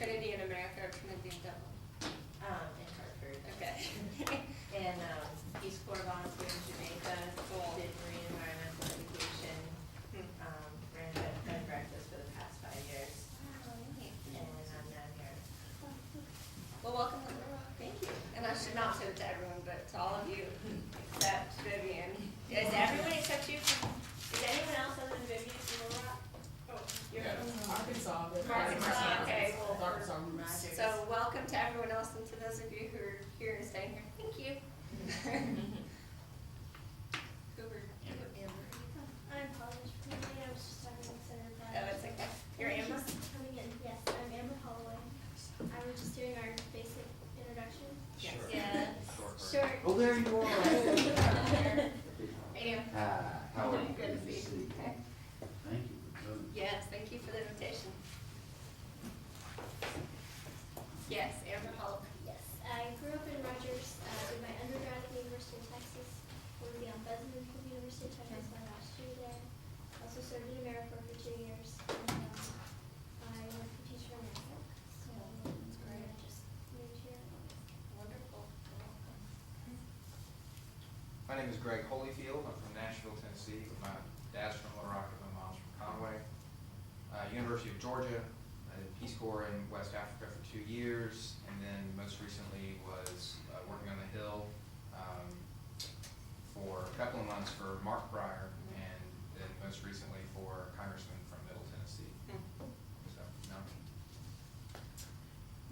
Trinity in America or Trinity in Dublin? In Hartford. Okay. And Peace Corps volunteer in Jamaica, Cool. did marine environmental education, ran a bed and breakfast for the past 5 years, Oh, neat. and I'm now here. Well, welcome to Little Rock. Thank you. And I should not say it to everyone, but to all of you, except Vivian. Is everyone except you from, is anyone else other than Vivian from Little Rock? Oh, you're from Arkansas. Arkansas, okay, well, Arkansas Magic. so welcome to everyone else and to those of you who are here and staying here. Thank you. Amber. I'm Polish from Italy. I was just talking to Senator Brad. Oh, it's okay. You're I'm Amber? just coming in. Yes, I'm Amber Holloway. I was just doing our basic introduction. Yes. Sure. Yeah. Short. Oh, there you are. Hey, Amber. How are you? Good to see you. Okay. Thank you for coming. Yes, thank you for the invitation. Yes, Amber Holloway. Yes, I grew up in Rogers. Did my undergrad at the University of Texas. Going to the ombudsman for the University of Texas my last year there. Also served in AmeriCorps for 2 years. And I work for Teacher America. So That's great. I just moved here. Wonderful. My name is Greg Holyfield. I'm from Nashville, Tennessee. My dad's from Little Rock and my mom's from Conway. University of Georgia. I did Peace Corps in West Africa for 2 years, and then most recently was working on the Hill for a couple of months for Mark Breyer, and then most recently for Congressman from Middle Tennessee. So, no.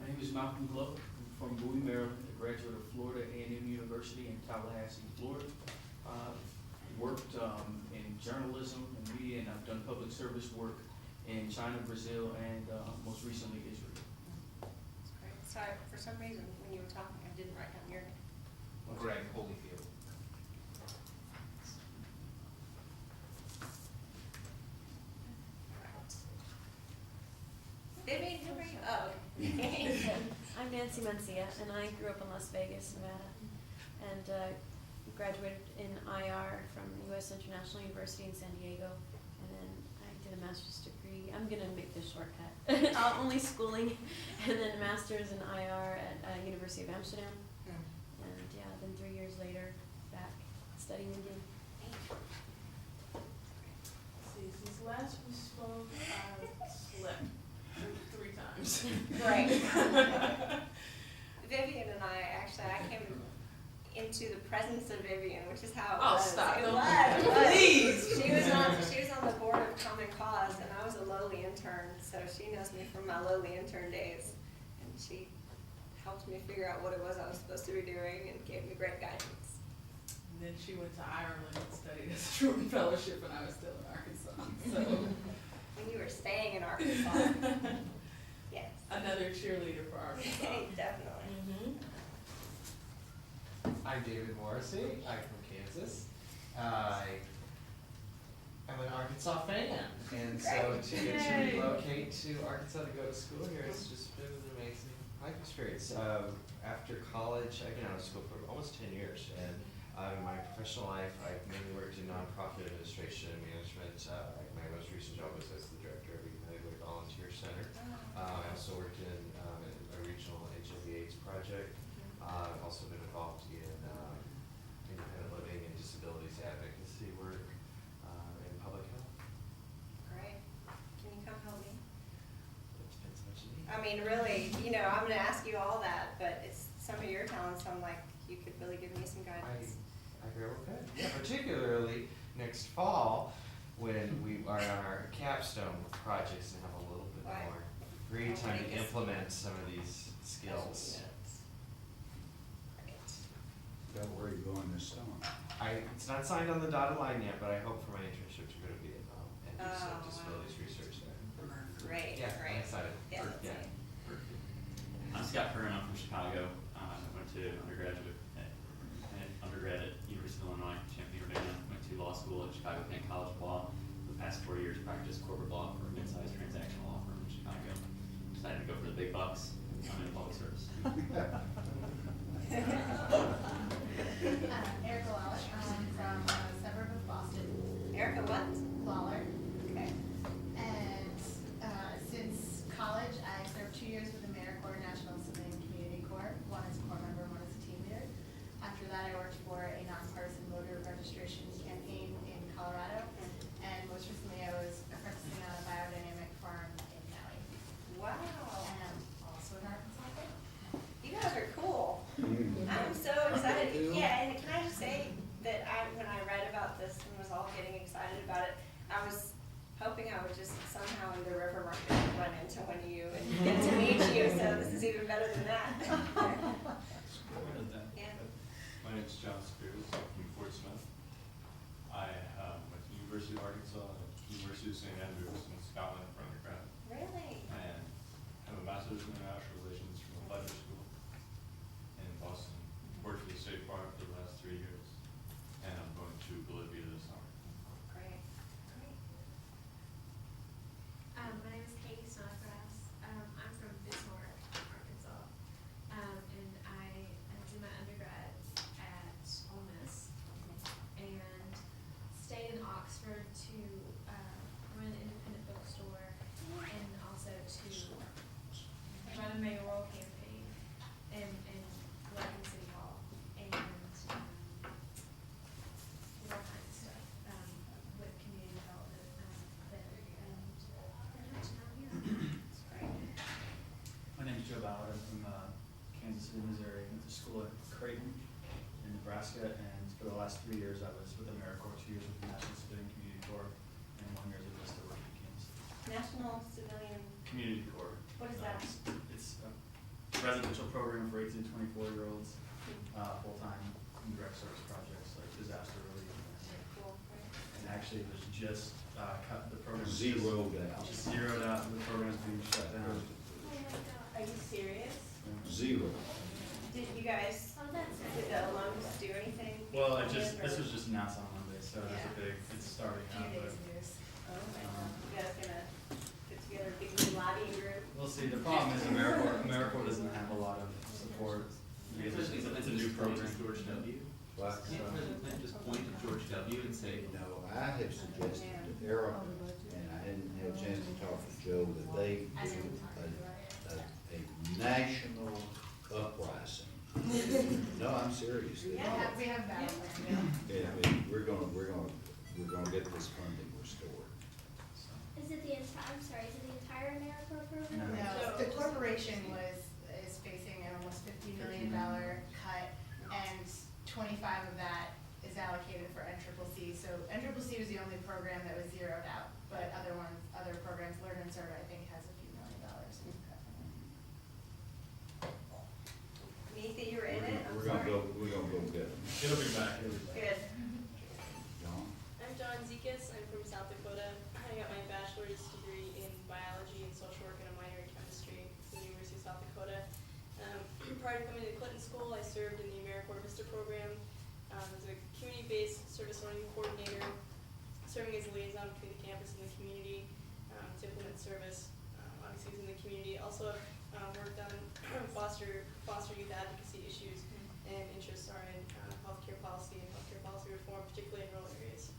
My name is Malcolm Glover. I'm from Bowie, Maryland, a graduate of Florida A&M University in Tallahassee, Florida. Worked in journalism and media, and I've done public service work in China, Brazil, and most recently Israel. That's great. Sorry, for some reason, when you were talking, I didn't write down your name. Greg Holyfield. Vivian, who are you? Oh, okay. I'm Nancy Mencia, and I grew up in Las Vegas, Nevada, and graduated in IR from U.S. International University in San Diego, and then I did a master's degree. I'm gonna make this shortcut. Only schooling, and then a master's in IR at University of Amsterdam, and yeah, then 3 years later, back studying again. See, since last we spoke, I slept 3 times. Right. Vivian and I came into the presence of Vivian, which is how it Oh, was. stop. It Don't- was. Please. She was on the board of Common Cause, and I was a lowly intern, so she knows me from my lowly intern days. And she helped me figure out what it was I was supposed to be doing and gave me great guidance. And then she went to Ireland and studied as a Truman Fellowship when I was still in Arkansas. So When you were staying in Arkansas. Yes. another cheerleader for Arkansas. Definitely. I'm David Morrissey. I'm from Kansas. I'm an Arkansas fan, and so to get to Yay. relocate to Arkansas to go to school here, it's just been an amazing life experience. After college, I've been out of school for almost 10 years, and in my professional life, I've mainly worked in nonprofit administration and management. My most recent job was as the director of the United Way Volunteer Center. I also worked in a regional HIV/AIDS project. I've also been involved in independent living and disabilities advocacy work in public health. Great. Can you come help me? It depends on what you need. I mean, really, I'm gonna ask you all that, but it's some of your talents, I'm like, you could really give me some guidance. I very well could. Yeah, particularly next fall when we are on our capstone projects and have a little bit Right. more free Oh, time to right. implement some of these skills. Great. Got where you're going this summer. It's not signed on the dotted line yet, but I hope for my internship to go to Vietnam and do Oh, some wow. disabilities research there. Great, Yeah, I'm great. excited. Yeah, that's Yeah. neat. I'm Scott Curran. I'm from Chicago. I went to undergrad at University of Illinois, Champaign, Urbana. Went to law school at Chicago Penn College of Law. For the past 4 years, practiced corporate law for a mid-sized transactional law firm in Chicago. Decided to go for the big bucks. I'm in public service. Erica Lawler, from a suburb of Boston. Erica, what? Lawler. Okay. somehow in the river market run into one of you and get to meet you, so this is even better than that. Yeah. My name's John Spears, I'm from Fort Smith. I went to University of Arkansas, University of St. Andrews in Scotland for undergrad, Really? and have a master's in international relations from a pleasure school in Boston. Worked for the State Farm for the last 3 years, and I'm going to Bolivia this summer. Great, great. My name is Katie Snodgrass. I'm from Bismarck, Arkansas. And I did my undergrad at Ole Miss and stayed in Oxford to run an independent bookstore and also to run a mayoral campaign in Lebanon City Hall and did all kinds of stuff with community development there. And pretty much now I'm here. That's great. My name's Joe Ballard. I'm from Kansas City, Missouri. Went to school at Creighton in Nebraska, and for the last 3 years I was with AmeriCorps, 2 years with the National Civilian Community Corps, and 1 year as a Vista working at Kansas City. National Civilian, Community Corps. What is that? It's a residential program for 18 to 24-year-olds, full-time in direct service projects like disaster relief. cool, great. And actually it was just cut, the program was Zeroed out. just zeroed out, the program's being shut down. Oh my god. Are you serious? Zero. Did you guys, Oh, that's did the alums do anything? Well, it beforehand, just, this or- was just announced on Monday, so there's Yeah. a big, it's starting Few out, days but news. Oh my god, you guys gonna put together a big new lobbying group? we'll see. The problem is AmeriCorps doesn't have a lot of support. Because it's a new program. George W. But, Can't President Clinton just point to George W. and say, you know, I have suggested to Eric, and I didn't have a chance to talk to Joe, that they do a national uprising. No, I'm serious. Yeah. We have that. And we're gonna get this funding restored. Is it the entire, I'm sorry, is it the entire AmeriCorps program? No. No, the corporation is facing an almost $50 million cut, and 25 of that is allocated for NCCC. So NCCC was the only program that was zeroed out, but other programs, Learn and Serve, I think, has a few $1 million in cut from it. Neat that you're in it, I'm We're gonna sorry. go get them. It'll be back, it'll be back. Good. John? I'm John Zekas. I'm from South Dakota. I got my bachelor's degree in biology and social work and a minor in chemistry from the University of South Dakota. Prior to coming to Clinton School, I served in the AmeriCorps Vista program as a community-based service learning coordinator, serving as a liaison between the campus and the community to implement service, obviously within the community. Also, worked on foster youth advocacy issues, and interests are in healthcare policy and healthcare policy reform, particularly in rural areas.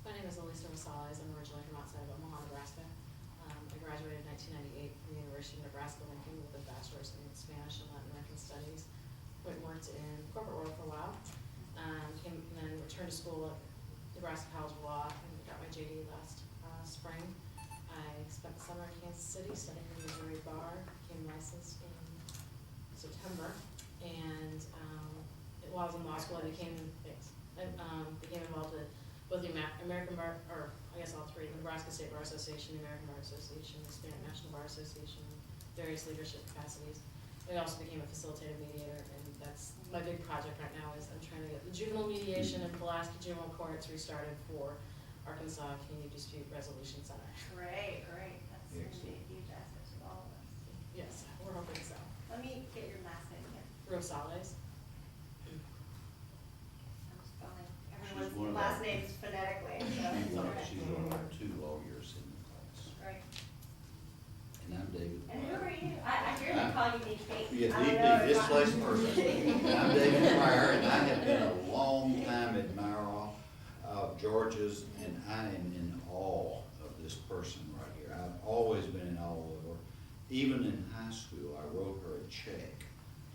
My name is Elisa Rosales. I'm originally from outside of Omaha, Nebraska. I graduated in 1998 from the University of Nebraska-Lincoln with a bachelor's in Spanish and Latin American Studies. Went and worked in the corporate world for a while. And then returned to school at Nebraska College of Law and got my JD last spring. I spent the summer in Kansas City studying for the Missouri Bar, became licensed in September. And while I was in law school, I became involved with both the American Bar, or I guess all three, the Nebraska State Bar Association, the American Bar Association, the Hispanic National Bar Association, various leadership capacities. I also became a facilitative mediator, and that's my big project right now is I'm trying to get the juvenile mediation and Pulaski Juvenile Courts restarted for Arkansas Community Dispute Resolution Center. Great, great. That's gonna be a Excellent. huge asset to all of us. Yes, we're hoping so. Let me get your last name again. Rosales. I'm spelling She's one everyone's of last our- names phonetically, so She's it's one all right. of our 2 lawyers in the class. Right. And I'm David. And who are you? I hear I'm- they call you DP. Yeah, I don't DP, know if I- displaced person. I'm David Pryor, and I have been a long time admirer of Georgia's, and I am in awe of this person right here. I've always been in awe of her. Even in high school, I wrote her a check.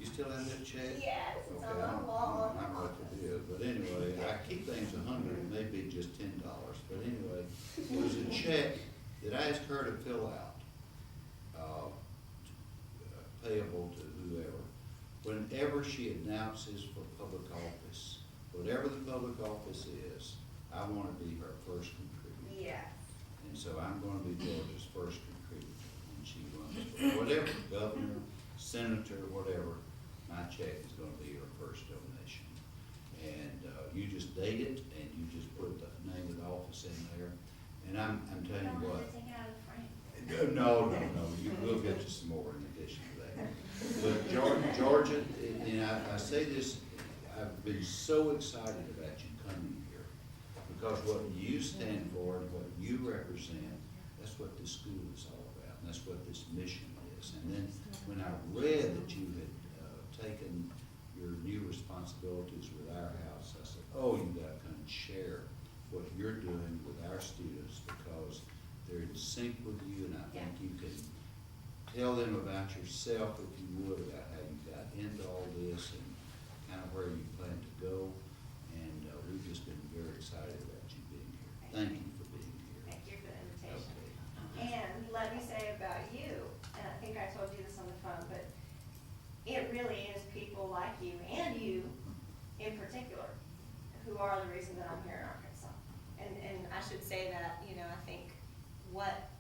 You still have that check? Yes, it's Okay, on I the don't wall. know what it is, but anyway, I keep things 100, maybe just $10. But anyway, it was a check that I asked her to fill out, payable to whoever. Whenever she announces for public office, whatever the public office is, I want to be her first contributor. Yes. governor, senator, whatever, my check is gonna be your first donation. And, you just date it, and you just put the name of the office in there, and I'm telling you Don't what. have to take it out of the frame. No, we'll get you some more in addition to that. But Georgia, and I say this, I've been so excited about you coming here, because what you stand for and what you represent, that's what this school is all about, and that's what this mission is. And then when I read that you had taken your new responsibilities with our house, I said, oh, you gotta come and share what you're doing with our students, because they're in sync with you, and I think you can tell them about yourself, if you would, about how you got into all this and kind of where you plan to go. And we've just been very excited about you being here. Thank you for being here. Thank you for the invitation. Okay. And let me say about you, and I think I told you this on the phone, but it really is people like you, and you in particular, who are the reason that I'm here in Arkansas. And I should say that, you know, I think what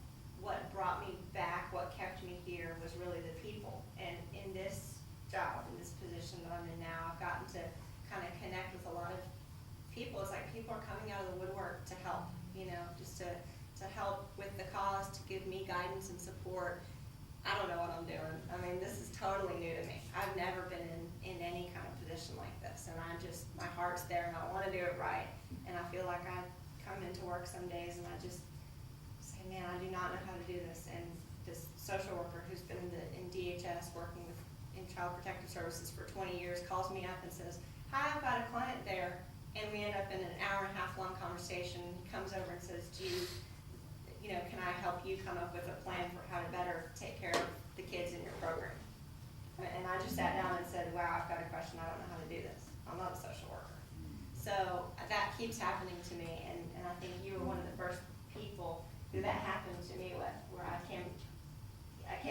brought me back, what kept me here, was really the people. And in this job, in this position that I'm in now, I've gotten to kind of connect with a lot of people. It's like people are coming out of the woodwork to help, you know, just to help with the cause, to give me guidance and support. I don't know what I'm doing. I mean, this is totally new to me. I've never been in any kind of position like this, and my heart's there, and I want to do it right. And I feel like I come into work some days and I just say, man, I do not know how to do this. And this social worker who's been in DHS working in Child Protective Services for 20 years calls me up and says, hi, I've got a client there. And we end up in an hour-and-a-half long conversation. He comes over and says, you know, can I help you come up with a plan for how to better take care of the kids in your program? And I just sat down and said, wow, I've got a question. I don't know how to do this. I'm not a social worker. So that keeps happening to me, and I think you were one of the first people who that happened to me with, where I came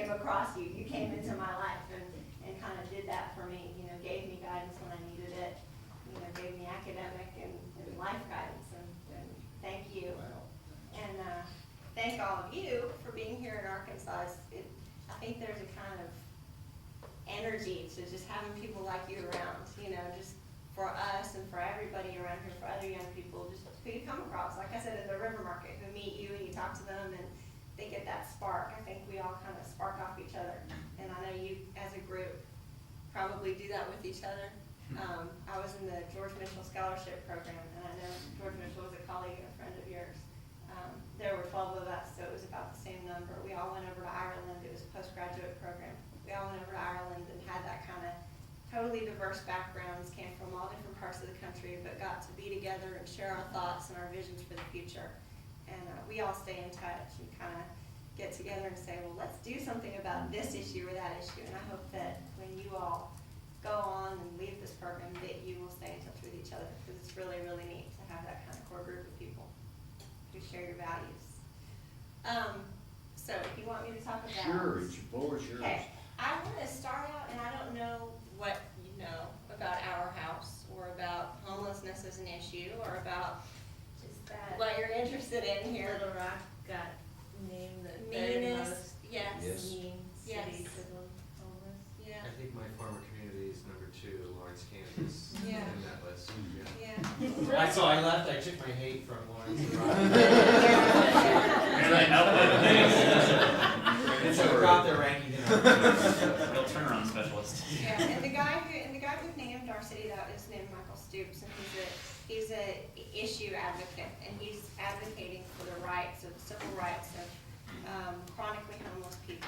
across you. You came into my life and kind of did that for me, you know, gave me guidance when I needed it, you know, gave me academic and life guidance, and thank you. Wow. And thank all of you for being here in Arkansas. I think there's a kind of energy to just having people like you around, you know, just for us and for everybody around here, for other young people, just who you come across. Like I said, at the river market, who meet you and you talk to them and they get that spark. I think we all kind of spark off each other. And I know you, as a group, probably do that with each other. I was in the George Mitchell Scholarship Program, and I know George Mitchell was a colleague and a friend of yours. There were 12 of us, so it was about the same number. We all went over to Ireland. It was a postgraduate program. We all went over to Ireland and had that kind of totally diverse backgrounds, came from all different parts of the country, but got to be together and share our thoughts and our visions for the future. And we all stay in touch and kind of get together and say, well, let's do something about this issue or that issue. And I hope that when you all go on and leave this program, that you will stay in touch with each other, because it's really, really neat to have that kind of core group of people who share your values. So if you want me to talk about... Sure, it's your floor, it's yours. Okay, I want to start out, and I don't know what you know about our house, or about homelessness as an issue, or about Is that what you're interested in here. Little Rock got named the third Meanest, most yes. Yes. mean Yes. city to the homeless? Yeah. I think my former community is number 2, Lawrence, Kansas, Yeah. in that list. Yeah. So I left, I took my hate from Lawrence and And I And so it brought their ranking down. Real turnaround specialist. Yeah, and the guy who named our city that is named Michael Stoops, and he's a issue advocate, and he's advocating for the rights of civil rights of chronically homeless people.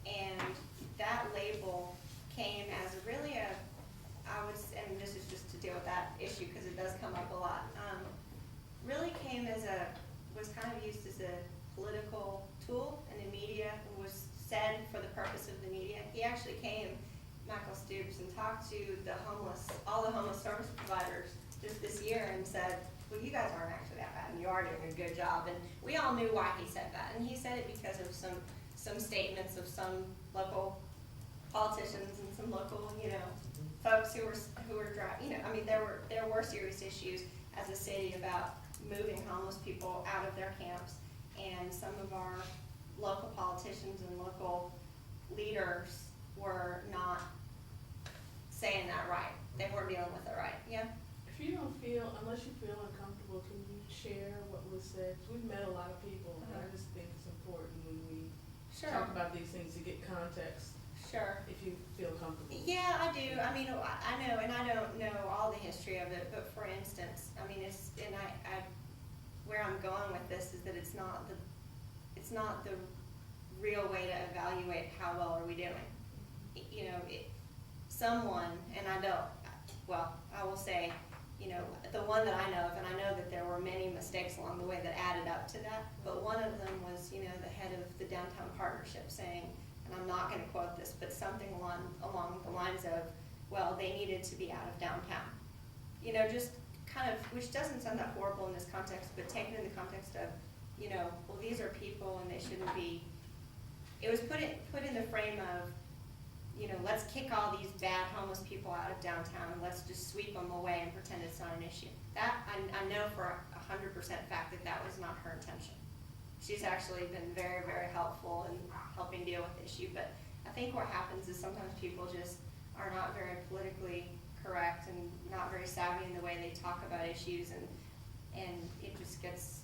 And that label came as and this is just to deal with that issue because it does come up a lot. Really came was kind of used as a political tool in the media, and was said for the purpose of the media. He actually came, Michael Stoops, and talked to all the homeless service providers just this year and said, well, you guys aren't actually that bad, and you are doing a good job. And we all knew why he said that, and he said it because of some statements of some local politicians and some local, folks who were driving, I mean, there were serious issues as a city about moving homeless people out of their camps, and some of our local politicians and local leaders were not saying that right. They weren't dealing with it right, yeah? If you don't feel, unless you feel uncomfortable, can you share what was said? 'Cause we've met a lot of people, and I just think it's important when we Sure. talk about these things to get context, Sure. if you feel comfortable. Yeah, I do. I mean, I know, and I don't know all the history of it, but for instance, I mean, it's, and I, where I'm going with this is that it's not the real way to evaluate how well are we doing. You know, someone, and I don't, well, I will say, you know, the one that I know of, and I know that there were many mistakes along the way that added up to that, but one of them was, you know, the head of the downtown partnership saying, and I'm not gonna quote this, but something along the lines of, well, they needed to be out of downtown. You know, just kind of, which doesn't sound that horrible in this context, but taken in the context of, you know, well, these are people and they shouldn't be, it was put in the frame of, you know, let's kick all these bad homeless people out of downtown and let's just sweep them away and pretend it's not an issue. That, I know for 100% fact that was not her intention. She's actually been very, very helpful in helping deal with the issue, but I think what happens is sometimes people just are not very politically correct and not very savvy in the way they talk about issues, and it just gets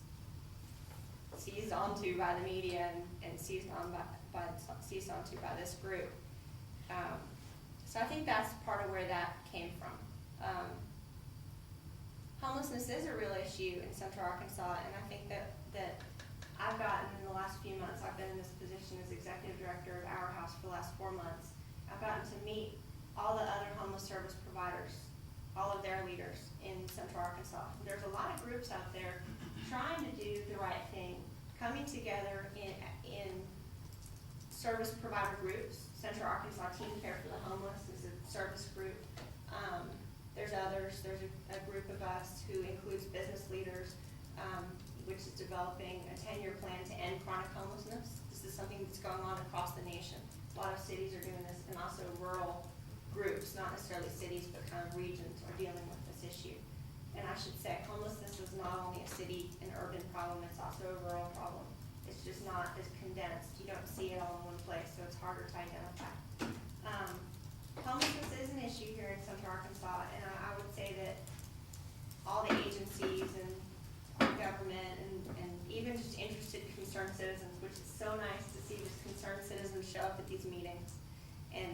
seized onto by the media and seized onto by this group. So I think that's part of where that came from. Homelessness is a real issue in Central Arkansas, and I think that I've gotten in the last few months, I've been in this position as executive director of Our House for the last 4 months. I've gotten to meet all the other homeless service providers, all of their leaders in Central Arkansas. There's a lot of groups out there trying to do the right thing, coming together in service provider groups. Central Arkansas Teen Care for the Homeless is a service group. There's others. There's a group of us who includes business leaders, which is developing a 10-year plan to end chronic homelessness. This is something that's going on across the nation. A lot of cities are doing this, and also rural groups, not necessarily cities, but kind of regions are dealing with this issue. And I should say, homelessness is not only a city and urban problem, it's also a rural problem. It's just not as condensed. You don't see it all in one place, so it's harder to identify. Homelessness is an issue here in Central Arkansas, and I would say that all the agencies and government and even just interested concerned citizens, which is so nice to see just concerned citizens show up at these meetings and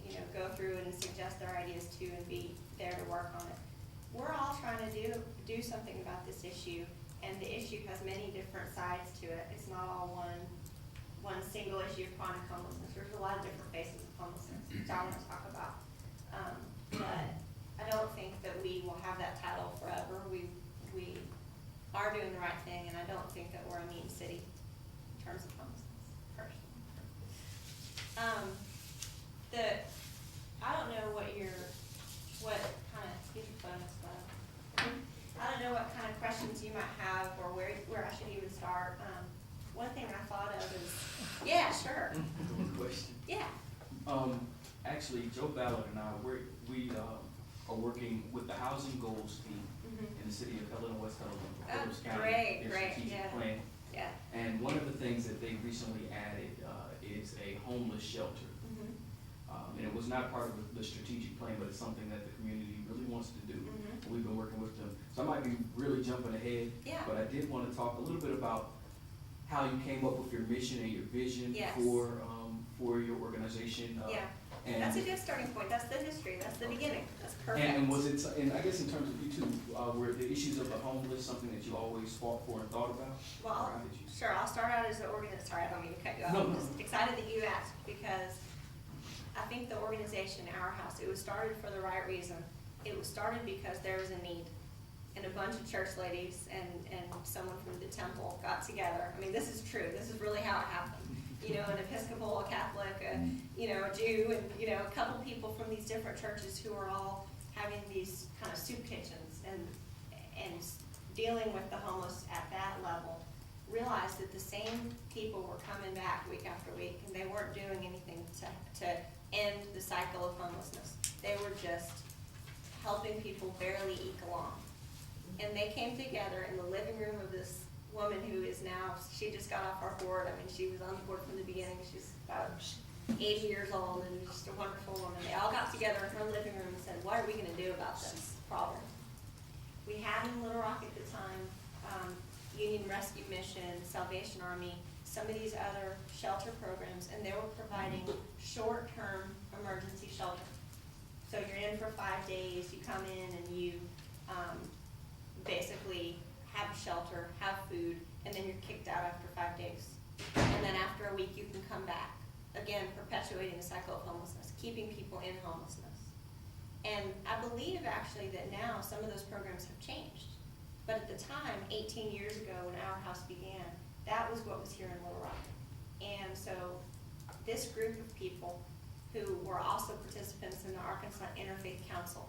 you know, go through it and suggest their ideas too and be there to work on it. We're all trying to do something about this issue, and the issue has many different sides to it. It's not all one single issue of chronic homelessness. There's a lot of different faces of homelessness, which I want to talk about. But I don't think that we will have that title forever. We are doing the right thing, and I don't think that we're a mean city in terms of homelessness, personally. I don't know what kind of, get your phone as well. I don't know what kind of questions you might have or where I should even start. One thing I thought of is, yeah, sure. Question. Yeah. Actually, Joe Ballard and I, we are working with the Housing Goals team in the city of Helena, West Helena, Williams County. Great, their great, strategic yeah. plan. Yeah. And one of the things that they recently added is a homeless shelter. And it was not part of the strategic plan, but it's something that the community really wants to do. We've been working with them. So I might be really jumping ahead, Yeah. but I did want to talk a little bit about how you came up with your mission and your vision Yes. for your organization. Yeah. And That's a good starting point. That's the history. That's the beginning. That's perfect. And was it, and I guess in terms of you two, were the issues of the homeless something that you always fought for and thought about? Well, Or how did you? sure, I'll start out as an organizer. Sorry, I don't mean to cut you off. No, I'm no. just excited that you asked, because I think the organization, Our House, it was started for the right reason. It was started because there was a need. And a bunch of church ladies and someone from the temple got together. I mean, this is true. This is really how it happened. You know, an Episcopal, a Catholic, a Jew, and, you know, a couple people from these different churches who are all having these kind of soup kitchens and dealing with the homeless at that level, realized that the same people were coming back week after week, and they weren't doing anything to end the cycle of homelessness. They were just helping people barely eke along. And they came together in the living room of this woman who is now, she just got off our board. I mean, she was on the board from the beginning. She's about 80 years old and just a wonderful woman. They all got together in her living room and said, what are we gonna do about this problem? We had in Little Rock at the time, Union Rescue Mission, Salvation Army, some of these other shelter programs, and they were providing short-term emergency shelter. So you're in for 5 days, you come in and you basically have shelter, have food, and then you're kicked out after 5 days. And then after a week you can come back. Again, perpetuating the cycle of homelessness, keeping people in homelessness. And I believe actually that now some of those programs have changed. But at the time, 18 years ago when Our House began, that was what was here in Little Rock. And so this group of people who were also participants in the Arkansas Interfaith Council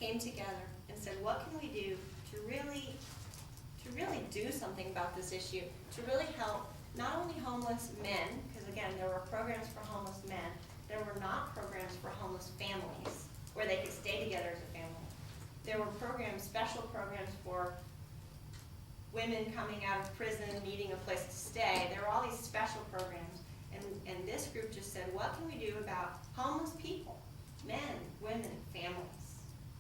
came together and said, what can we do to really do something about this issue, to really help not only homeless men, because again, there were programs for homeless men, there were not programs for homeless families where they could stay together as a family. There were programs, special programs for women coming out of prison, needing a place to stay. There were all these special programs. And this group just said, what can we do about homeless people, men, women, families?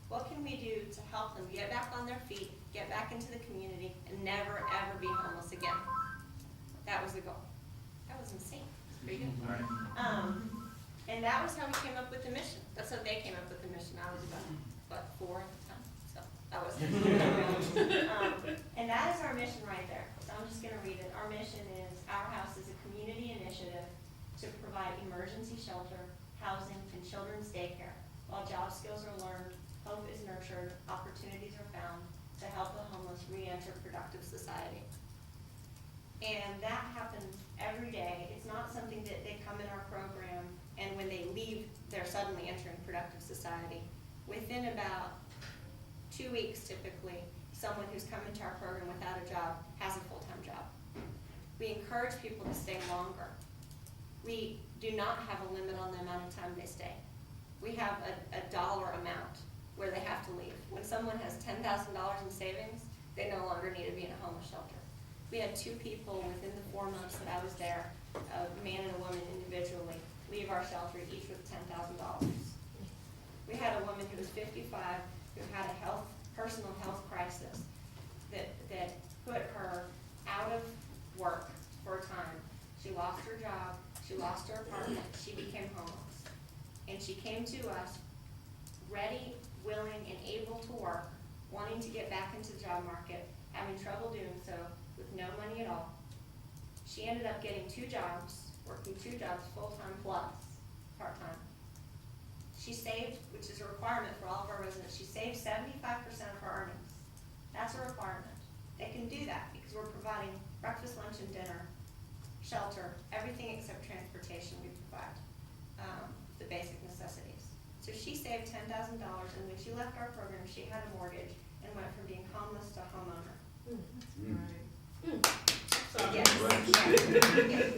What can we do to help them get back on their feet, get back into the community, and never, ever be homeless again? That was the goal. That was insane. It's pretty good. And that was how we came up with the mission. That's how they came up with the mission. I was about, 4 at the time? So that was and that is our mission right there. So I'm just going to read it. Our mission is, Our House is a community initiative to provide emergency shelter, housing, and children's daycare. While job skills are learned, hope is nurtured, opportunities are found to help the homeless re-enter productive society. And that happens every day. It's not something that they come in our program and when they leave, they're suddenly entering productive society. Within about 2 weeks, typically, someone who's come into our program without a job has a full-time job. We encourage people to stay longer. We do not have a limit on the amount of time they stay. We have a dollar amount where they have to leave. When someone has $10,000 in savings, they no longer need to be in a homeless shelter. We had 2 people within the 4 months that I was there, a man and a woman individually, leave our shelter, each with $10,000. We had a woman who was 55 who had a personal health crisis that put her out of work for a time. She lost her job, she lost her apartment, she became homeless. And she came to us ready, willing, and able to work, wanting to get back into the job market, having trouble doing so with no money at all. She ended up getting 2 jobs, working 2 jobs full-time plus part-time. She saved, which is a requirement for all of our residents, she saved 75% of her earnings. That's a requirement. They can do that because we're providing breakfast, lunch, and dinner, shelter, everything except transportation we provide, the basic necessities. So she saved $10,000, and when she left our program, she had a mortgage and went from being homeless to homeowner. Yes.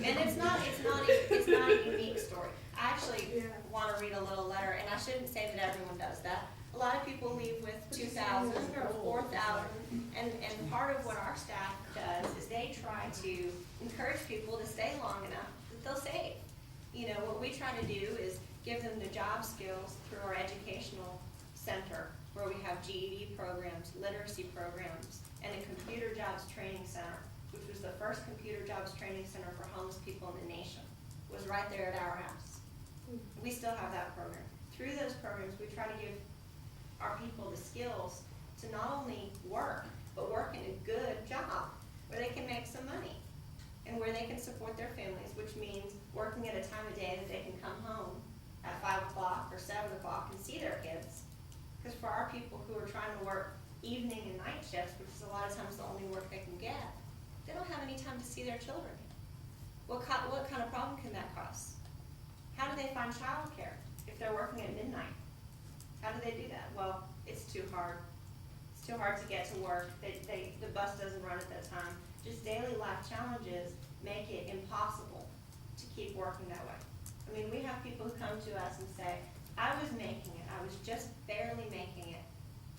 And it's not a unique story. I actually want to read a little letter, and I shouldn't say that everyone does that. A lot of people leave with $2,000 or $4,000, and part of what our staff does is they try to encourage people to stay long enough that they'll save. You know, what we try to do is give them the job skills through our educational center, where we have GED programs, literacy programs, and a computer jobs training center, which was the first computer jobs training center for homeless people in the nation. It was right there at Our House. We still have that program. Through those programs, we try to give our people the skills to not only work, but work in a good job where they can make some money and where they can support their families, which means working at a time of day that they can come home at 5 o'clock or 7 o'clock and see their kids. Because for our people who are trying to work evening and night shifts, which is a lot of times the only work they can get, they don't have any time to see their children. What kind of problem can that cause? How do they find childcare if they're working at midnight? How do they do that? Well, it's too hard. It's too hard to get to work. The bus doesn't run at that time. Just daily life challenges make it impossible to keep working that way. I mean, we have people who come to us and say, I was making it. I was just barely making it.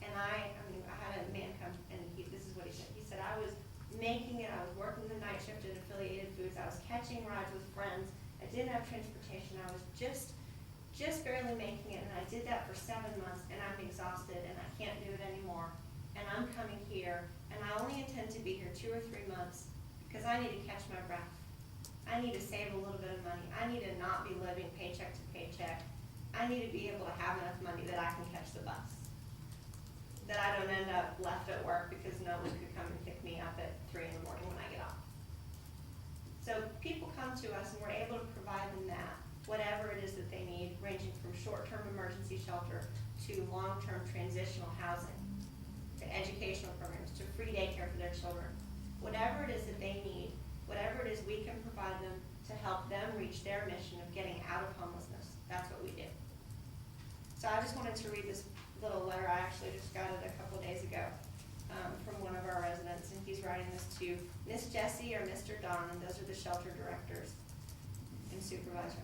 And I had a man come, and this is what he said. He said, I was making it, I was working the night shift at Affiliated Foods, I was catching rides with friends, I didn't have transportation, I was just barely making it, and I did that for 7 months, and I'm exhausted, and I can't do it anymore. And I'm coming here, and I only intend to be here 2 or 3 months, because I need to catch my breath. I need to save a little bit of money. I need to not be living paycheck to paycheck. I need to be able to have enough money that I can catch the bus. That I don't end up left at work because no one could come and pick me up at 3 in the morning when I get off. So people come to us, and we're able to provide them that, whatever it is that they need, ranging from short-term emergency shelter to long-term transitional housing, to educational programs, to free daycare for their children. Whatever it is that they need, whatever it is we can provide them to help them reach their mission of getting out of homelessness, that's what we do. So I just wanted to read this little letter. I actually just got it a couple of days ago from one of our residents, and he's writing this to Miss Jessie or Mr. Don, and those are the shelter directors and supervisor.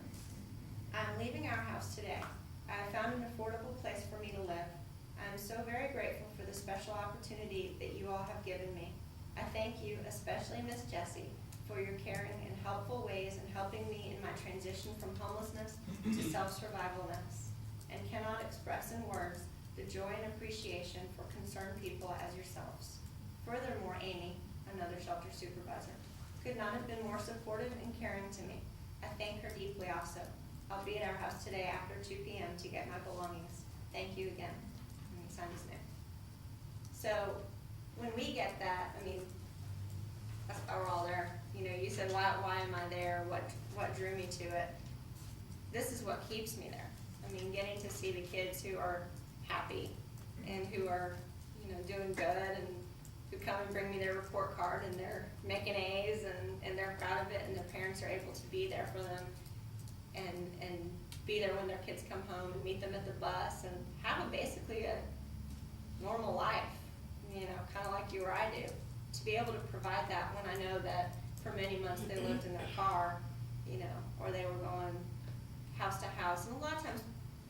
I'm leaving our house today. I have found an affordable place for me to live. I am so very grateful for the special opportunity that you all have given me. I thank you, especially Miss Jessie, for your caring and helpful ways in helping me in my transition from homelessness to self-survivalness, and cannot express in words the joy and appreciation for concerned people as yourselves. Furthermore, Amy, another shelter supervisor, could not have been more supportive and caring to me. I thank her deeply also. I'll be at our house today after 2 p.m. to get my belongings. Thank you again. And he signed his name. So when we get that, I mean, that's why we're all there. You know, you said, why am I there? What drew me to it? This is what keeps me there. I mean, getting to see the kids who are happy and who are, you know, doing good, and who come and bring me their report card, and they're making A's, and they're proud of it, and their parents are able to be there for them, and be there when their kids come home, and meet them at the bus, and have basically a normal life, you know, kind of like you or I do. To be able to provide that when I know that for many months they lived in their car, you know, or they were going house to house. And a lot of times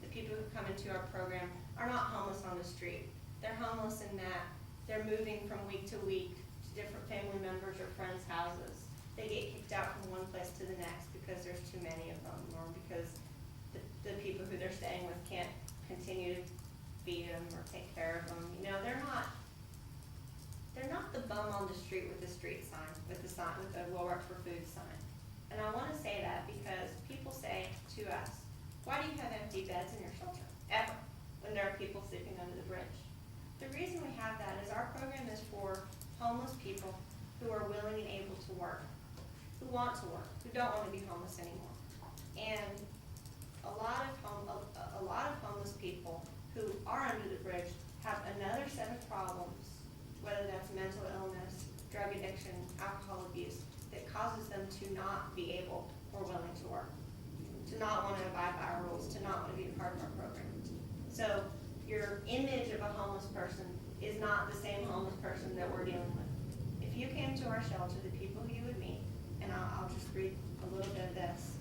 the people who come into our program are not homeless on the street. They're homeless in that they're moving from week to week to different family members or friends' houses. They get kicked out from one place to the next because there's too many of them, or because the people who they're staying with can't continue to feed them or take care of them. You know, they're not the bum on the street with the street sign, with the Will Work for Food sign. And I want to say that because people say to us, why do you have empty beds in your shelter? Ever, when there are people sleeping under the bridge. The reason we have that is our program is for homeless people who are willing and able to work, who want to work, who don't want to be homeless anymore. And a lot of homeless people who are under the bridge have another set of problems, whether that's mental illness, drug addiction, alcohol abuse, that causes them to not be able or willing to work, to not want to abide by our rules, to not want to be a part of our program. So your image of a homeless person is not the same homeless person that we're dealing with. If you came to our shelter, the people who you would meet, and I'll just read a little bit of this.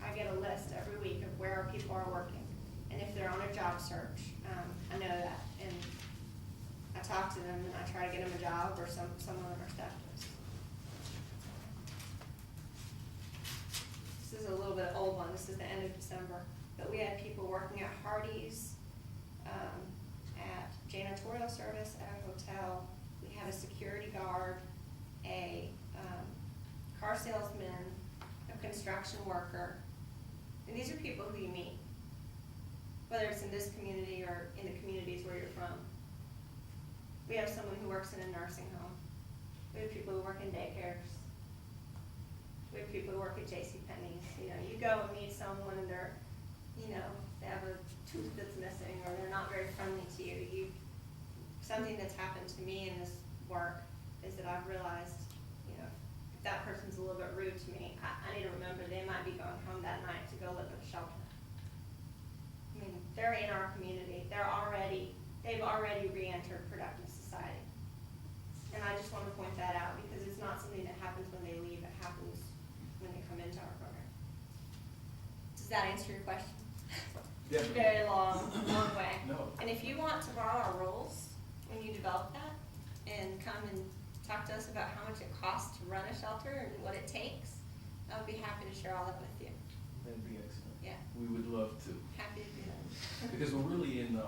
I get a list every week of where our people are working, and if they're on a job search, I know that, and I talk to them, and I try to get them a job, or some of them are staff does. This is a little bit old one. This is the end of December, but we had people working at Hardee's, at janitorial service at a hotel. We had a security guard, a car salesman, a construction worker, and these are people who you meet, whether it's in this community or in the communities where you're from. We have someone who works in a nursing home. We have people who work in daycares. We have people who work at JCPenney's. You know, you go and meet someone and they're, you know, they have a tooth that's missing, or they're not very friendly to you. Something that's happened to me in this work is that I've realized, you know, if that person's a little bit rude to me, I need to remember they might be going home that night to go live at a shelter. I mean, they're in our community. They've already re-entered productive society. And I just want to point that out because it's not something that happens when they leave. It happens when they come into our program. Does that answer your question? Yeah. Very long way. No. And if you want to borrow our rules when you develop that and come and talk to us about how much it costs to run a shelter and what it takes, I would be happy to share all that with you. That'd be excellent. Yeah, We would love to, happy to do that. because we're really in the,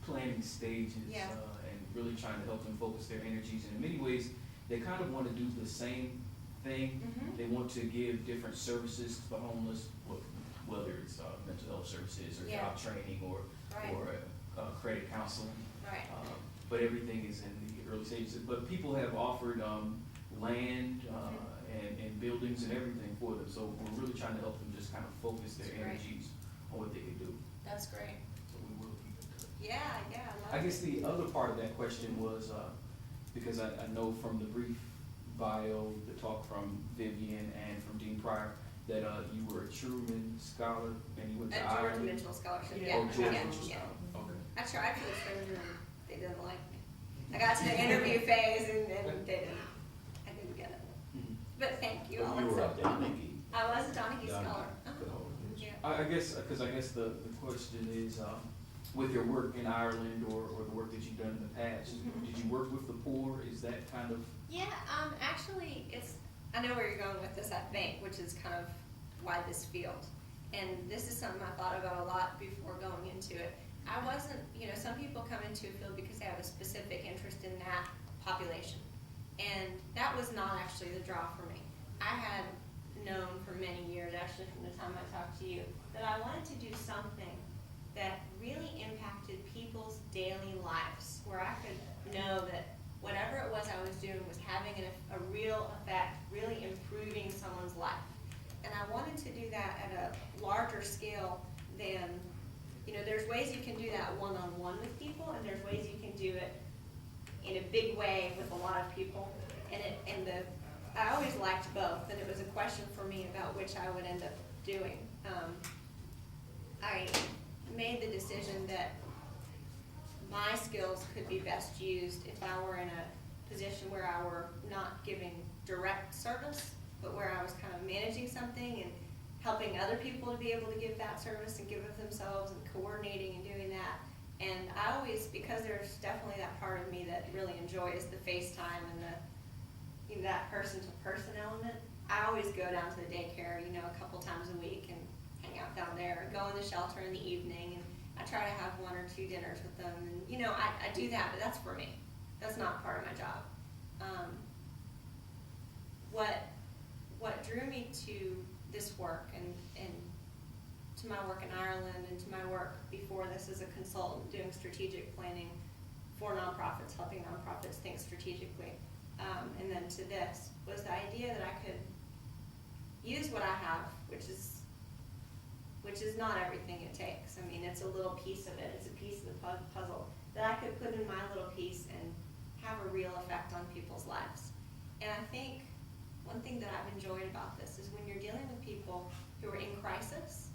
planning stages, Yeah. and really trying to help them focus their energies. And in many ways, they kind of want to do the same thing. Mhm. They want to give different services to the homeless, whether it's, mental health services or Yeah. job training or, Right. or, credit counseling. Right. But everything is in the early stages. But people have offered, land, and buildings and everything for them. So we're really trying to help them just kind of focus their That's great. energies on what they can do. That's great. So we will keep in touch. Yeah, I love I it. guess the other part of that question was, because I know from the brief bio, the talk from Vivian and from Dean Pryor, that, you were a Truman Scholar and you went to A George Ireland. Mitchell Scholarship, Yeah. yeah. Oh, George yeah, Mitchell yeah. Scholar, okay. I tried for the Truman and they didn't like me. I got to the interview phase and I didn't get it. Mhm. But thank you. But I'll you were a accept it. Donaghy. I was a Donaghy Donaghy. Scholar. Oh, Yeah. I guess, because I guess the question is, with your work in Ireland or the work that you've done in the past, Mhm. did you work with the poor? Is that kind of, Yeah, actually, I know where you're going with this, I think, which is kind of why this field. And this is something I thought about a lot before going into it. I wasn't, some people come into a field because they have a specific interest in that population. And that was not actually the draw for me. I had known for many years, actually from the time I talked to you, that I wanted to do something that really impacted people's daily lives, where I could know that whatever it was I was doing was having a real effect, really improving someone's life. And I wanted to do that at a larger scale than, there's ways you can do that one-on-one with people, and there's ways you can do it in a big way with a lot of people. I always liked both, and it was a question for me about which I would end up doing. I made the decision that my skills could be best used if I were in a position where I were not giving direct service, but where I was kind of managing something and helping other people to be able to give that service and give of themselves and coordinating and doing that. And I always, because there's definitely that part of me that really enjoys the FaceTime and that person-to-person element, I always go down to the daycare, a couple times a week and hang out down there, and go in the shelter in the evening, and I try to have 1 or 2 dinners with them, and I do that, but that's for me. That's not part of my job. What drew me to this work and to my work in Ireland and to my work before this as a consultant doing strategic planning for nonprofits, helping nonprofits think strategically, and then to this was the idea that I could use what I have, which is not everything it takes. I mean, it's a little piece of it. It's a piece of the puzzle that I could put in my little piece and have a real effect on people's lives. And I think one thing that I've enjoyed about this is when you're dealing with people who are in crisis,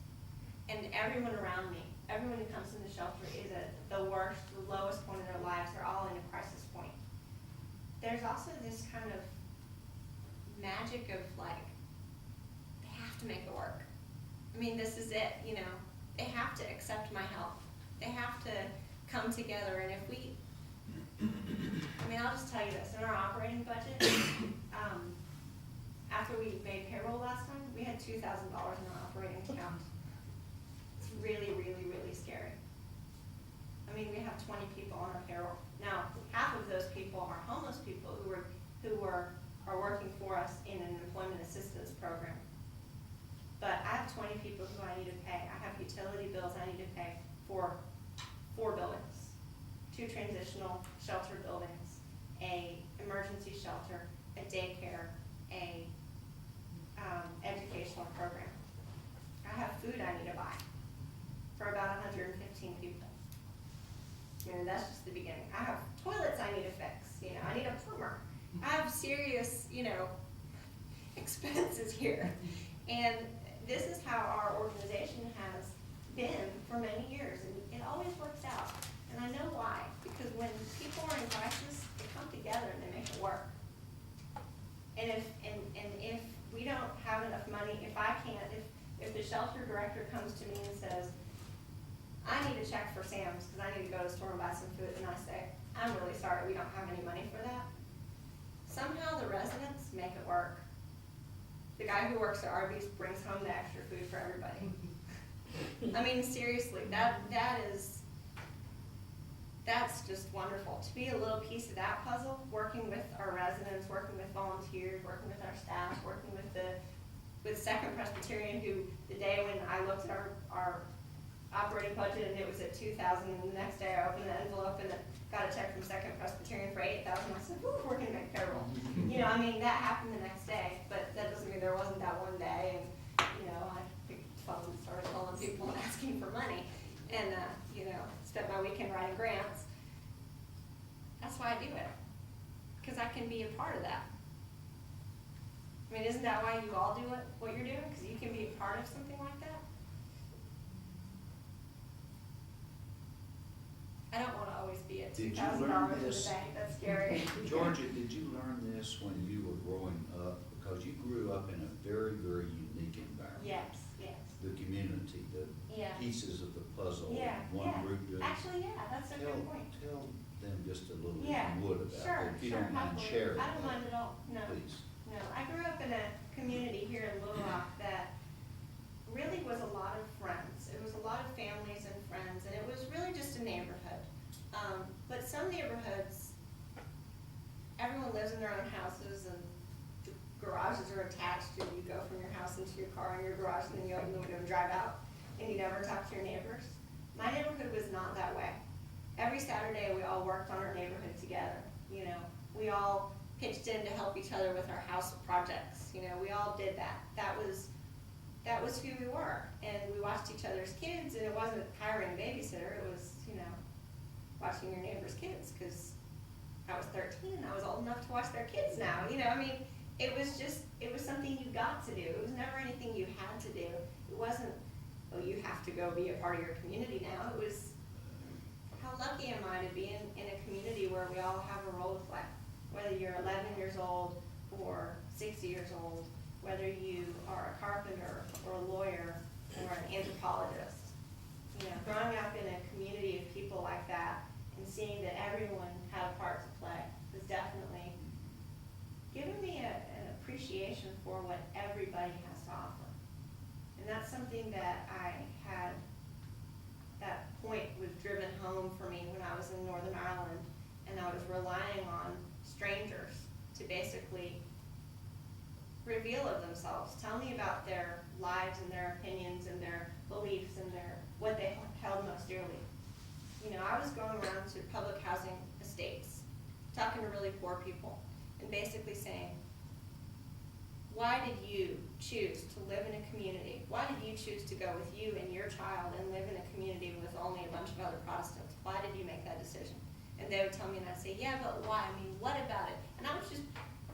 and everyone around me, everyone who comes in the shelter is at the worst, the lowest point in their lives. They're all in a crisis point. There's also this kind of magic of they have to make it work. I mean, this is it, they have to accept my help. They have to come together, and if we, I'll just tell you this, in our operating budget, after we made payroll last time, we had $2,000 in our operating account. It's really, really, really scary. I mean, we have 20 people on our payroll. Now, half of those people are homeless people who are working for us in an employment assistance program. But I have 20 people who I need to pay. I have utility bills I need to pay for 4 buildings, 2 transitional shelter buildings, a emergency shelter, a daycare, a educational program. I have food I need to buy for about 115 people. That's just the beginning. I have toilets I need to fix. I need a plumber. I have serious, expenses here. And this is how our organization has been for many years, and it always works out. And I know why, because when people are in crisis, they come together and they make it work. And if we don't have enough money, if the shelter director comes to me and says, I need a check for Sam's because I need to go to the store and buy some food, and I say, I'm really sorry, we don't have any money for that, somehow the residents make it work. The guy who works at Arby's brings home the extra food for everybody. I mean, seriously, that's just wonderful. To be a little piece of that puzzle, working with our residents, working with volunteers, working with our staff, working with Second Presbyterian, who the day when I looked at our operating budget and it was at 2,000, and the next day I opened the envelope and got a check from Second Presbyterian for 8,000. I said, "Ooh, we're gonna make payroll." You know, I mean, that happened the next day, but that doesn't mean there wasn't that one day. And you know, I picked the phone and started calling people and asking for money, and you know, spent my weekend writing grants. That's why I do it, because I can be a part of that. I mean, isn't that why you all do what you're doing? Because you can be a part of something like that? I don't want to always be at Did you $2,000 learn in the this? bank. That's scary. Georgia, did you learn this when you were growing up? Because you grew up in a very, very unique environment. Yes, yes. The community, the Yeah. pieces of the puzzle, Yeah, one yeah. group doing. Actually, yeah, that's a good point. Tell them just a little, if Yeah, you would, about sure, it, if you sure, don't mind happily. sharing. I don't mind at all, no. Please. No, I grew up in a community here in Little Rock that really was a lot of friends. It was a lot of families and friends, and it was really just a neighborhood. But some neighborhoods, everyone lives in their own houses, and the garages are attached, and you go from your house into your car in your garage, and then you open the window and drive out, and you never talk to your neighbors. My neighborhood was not that way. Every Saturday, we all worked on our neighborhood together. You know, we all pitched in to help each other with our house projects. You know, we all did that. That was who we were, and we watched each other's kids, and it wasn't hiring a babysitter. It was, you know, watching your neighbor's kids, because I was 13 and I was old enough to watch their kids now. You know, I mean, it was something you got to do. It was never anything you had to do. It wasn't, oh, you have to go be a part of your community now. It was, how lucky am I to be in a community where we all have a role to play? Whether you're 11 years old or 60 years old, whether you are a carpenter or a lawyer or an anthropologist. You know, growing up in a community of people like that and seeing that everyone had a part to play was definitely giving me an appreciation for what everybody has to offer. And that's something that that point was driven home for me when I was in Northern Ireland, and I was relying on strangers to basically reveal of themselves, tell me about their lives and their opinions and their beliefs and what they held most dearly. You know, I was going around to public housing estates, talking to really poor people, and basically saying, why did you choose to live in a community? Why did you choose to go with you and your child and live in a community with only a bunch of other Protestants? Why did you make that decision? And they would tell me, and I'd say, yeah, but why? I mean, what about it? And I was just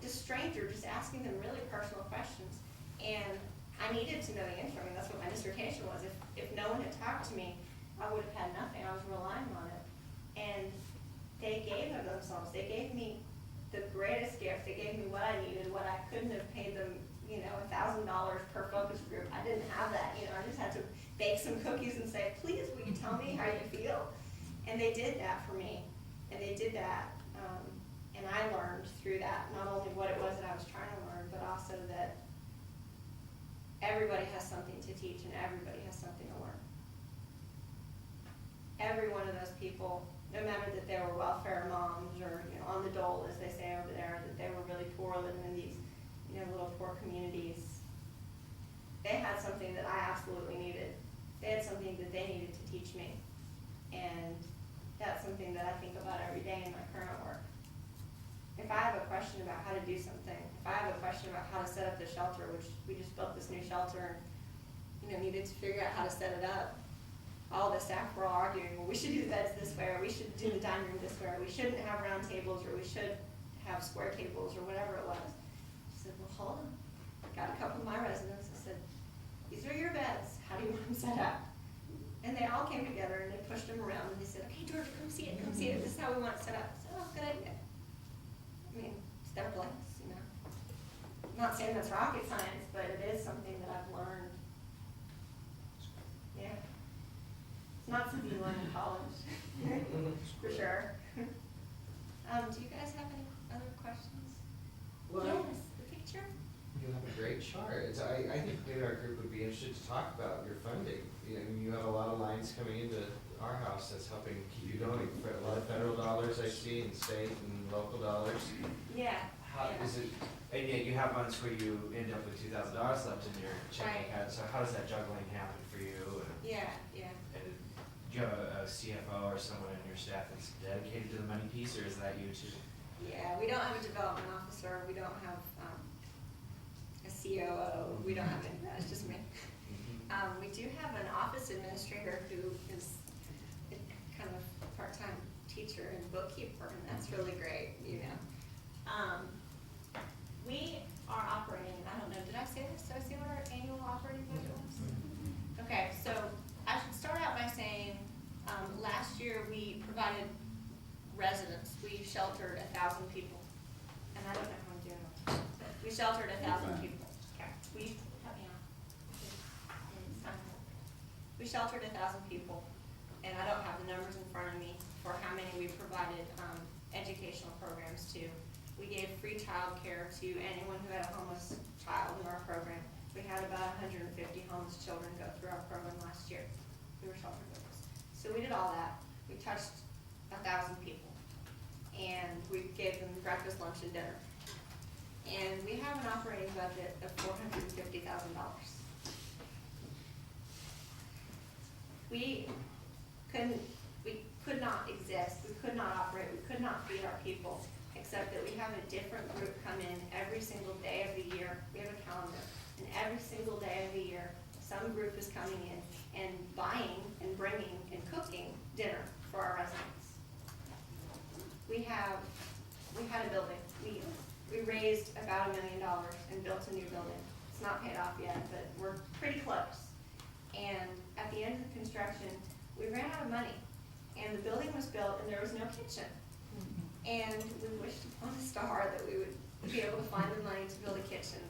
a stranger, just asking them really personal questions. And I needed to know the answer. I mean, that's what my dissertation was. If no one had talked to me, I would have had nothing. I was relying on it. And they gave of themselves. They gave me the greatest gift. They gave me what I needed, what I couldn't have paid them, you know, $1,000 per focus group. I didn't have that. You know, I just had to bake some cookies and say, please, will you tell me how you feel? And they did that for me. And they did that. And I learned through that not only what it was that I was trying to learn, but also that everybody has something to teach and everybody has something to learn. Every one of those people, no matter that they were welfare moms or, you know, on the dole, as they say over there, that they were really poor, living in these, you know, little poor communities, they had something that I absolutely needed. They had something that they needed to teach me. And that's something that I think about every day in my current work. If I have a question about how to do something, if I have a question about how to set up the shelter, which we just built this new shelter and, you know, needed to figure out how to set it up, all the staff were all arguing, well, we should do the beds this way, or we should do the dining room this way, or we shouldn't have round tables, or we should have square tables, or whatever it was. I said, well, hold on. I got a couple of my residents. I said, these are your beds. How do you want them set up? And they all came together and they pushed them around and they said, okay, Georgia, come see it, come see it. This is how we want it set up. I said, oh, good idea. I mean, it's their place, you know. I'm not saying that's rocket science, but it is something that I've learned. Yeah. It's not something you learn in college, for sure. Do you guys have any other questions? Well, Yes, the picture. you have a great chart. I think maybe our group would be interested to talk about your funding. You have a lot of lines coming into our house that's helping keep you going. For a lot of federal dollars I see, and state and local dollars. Yeah. How yeah. is it, and yet you have months where you end up with $2,000 left in your checking Right. account, so how does that juggling happen for you? Yeah, yeah. And do you have a CFO or someone in your staff that's dedicated to the money piece, or is that you too? Yeah, we don't have a development officer, we don't have, a COO, we don't have any of that, it's just me. We do have an office administrator who is a kind of part-time teacher and bookkeeper, and that's really great, you know. We are operating, I don't know, did I say this? Did I say what our annual operating budget was? Okay, so I should start out by saying, last year we provided residents, we sheltered 1,000 people. And I don't know how I'm doing it. We sheltered 1,000 people. Okay, help me out. We sheltered 1,000 people, and I don't have the numbers in front of me for how many we provided educational programs to. We gave free childcare to anyone who had a homeless child in our program. We had about 150 homeless children go through our program last year. We were shelter workers. So we did all that. We touched 1,000 people, and we gave them breakfast, lunch, and dinner. And we have an operating budget of $450,000. We could not exist, we could not operate, we could not feed our people, except that we have a different group come in every single day of the year. We have a calendar, and every single day of the year, some group is coming in and buying and bringing and cooking dinner for our residents. We had a building. We raised about $1 million and built a new building. It's not paid off yet, but we're pretty close. And at the end of the construction, we ran out of money, and the building was built and there was no kitchen. And we wished upon a star that we would be able to find the money to build a kitchen.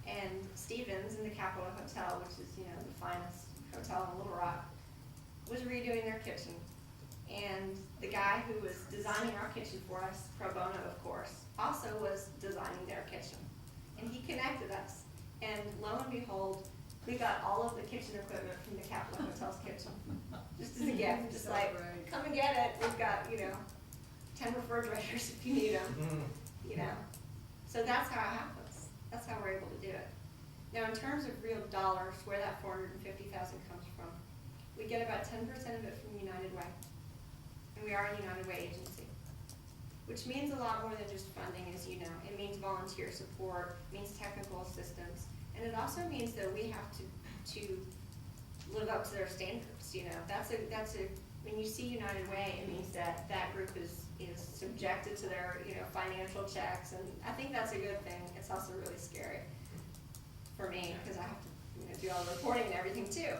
And Stevens in the Capitol Hotel, which is, you know, the finest hotel in Little Rock, was redoing their kitchen. And the guy who was designing our kitchen for us, pro bono of course, also was designing their kitchen. And he connected us. And lo and behold, we got all of the kitchen equipment from the Capitol Hotel's kitchen. Just as a gift, just like, come and get it. We've got, 10 refrigerators if you need them, So that's how it happens. That's how we're able to do it. Now, in terms of real dollars, where that $450,000 comes from, we get about 10% of it from United Way. And we are a United Way agency, which means a lot more than just funding, as you know. It means volunteer support, means technical assistance, and it also means that we have to live up to their standards. When you see United Way, it means that group is subjected to their financial checks, and I think that's a good thing. It's also really scary for me because I have to do all the reporting and everything too.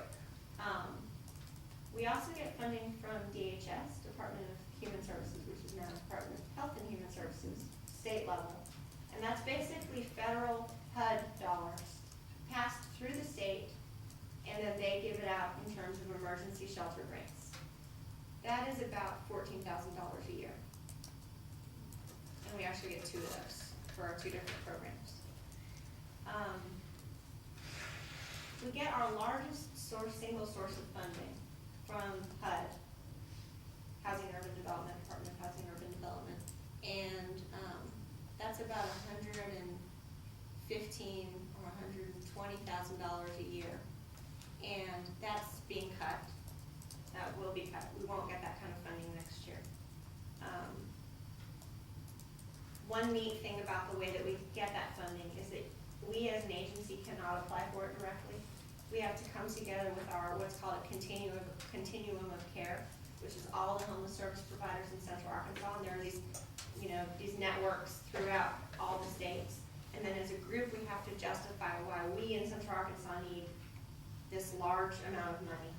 We also get funding from DHS, Department of Human Services, which is now Department of Health and Human Services, state level. And that's basically federal HUD dollars passed through the state, and then they give it out in terms of emergency shelter grants. That is about $14,000 a year. And we actually get 2 of those for our 2 different programs. We get our largest single source of funding from HUD, Housing Urban Development, Department of Housing Urban Development, and that's about $115,000 or $120,000 a year, and that's being cut. That will be cut. We won't get that kind of funding next year. One neat thing about the way that we get that funding is that we as an agency cannot apply for it directly. We have to come together with our what's called a continuum of care, which is all the homeless service providers in Central Arkansas, and there are these networks throughout all the states. And then as a group, we have to justify why we in Central Arkansas need this large amount of money.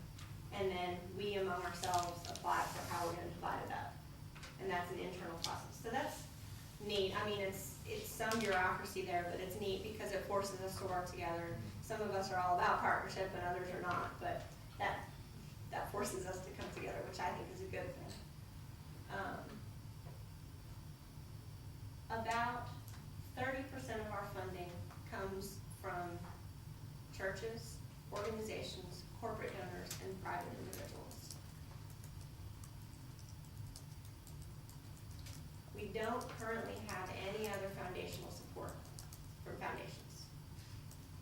And then we among ourselves apply for how we're going to divide it up. And that's an internal process. So that's neat. I mean, it's some bureaucracy there, but it's neat because it forces us to work together. Some of us are all about partnership and others are not, but that forces us to come together, which I think is a good thing. About 30% of our funding comes from churches, organizations, corporate donors, and private individuals. We don't currently have any other foundational support from foundations.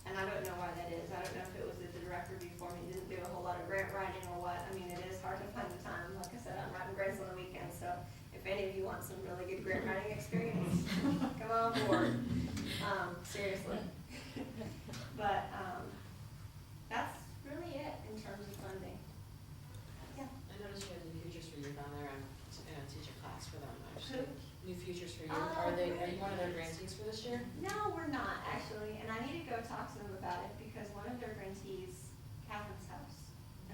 And I don't know why that is. I don't know if it was that the director before me didn't do a whole lot of grant writing or what. I mean, it is hard to find the time. Like I said, I'm writing grants on the weekends, so if any of you want some really good grant writing experience, come on board. Seriously. But, that's really it in terms of funding. Yeah. I noticed you had New Futures for Youth on there. I'm teaching a class for them, actually. Who? New Futures for Youth. Oh, Are you great. one of their grantees for this year? No, we're not actually, and I need to go talk to them about it because one of their grantees, Catherine's House,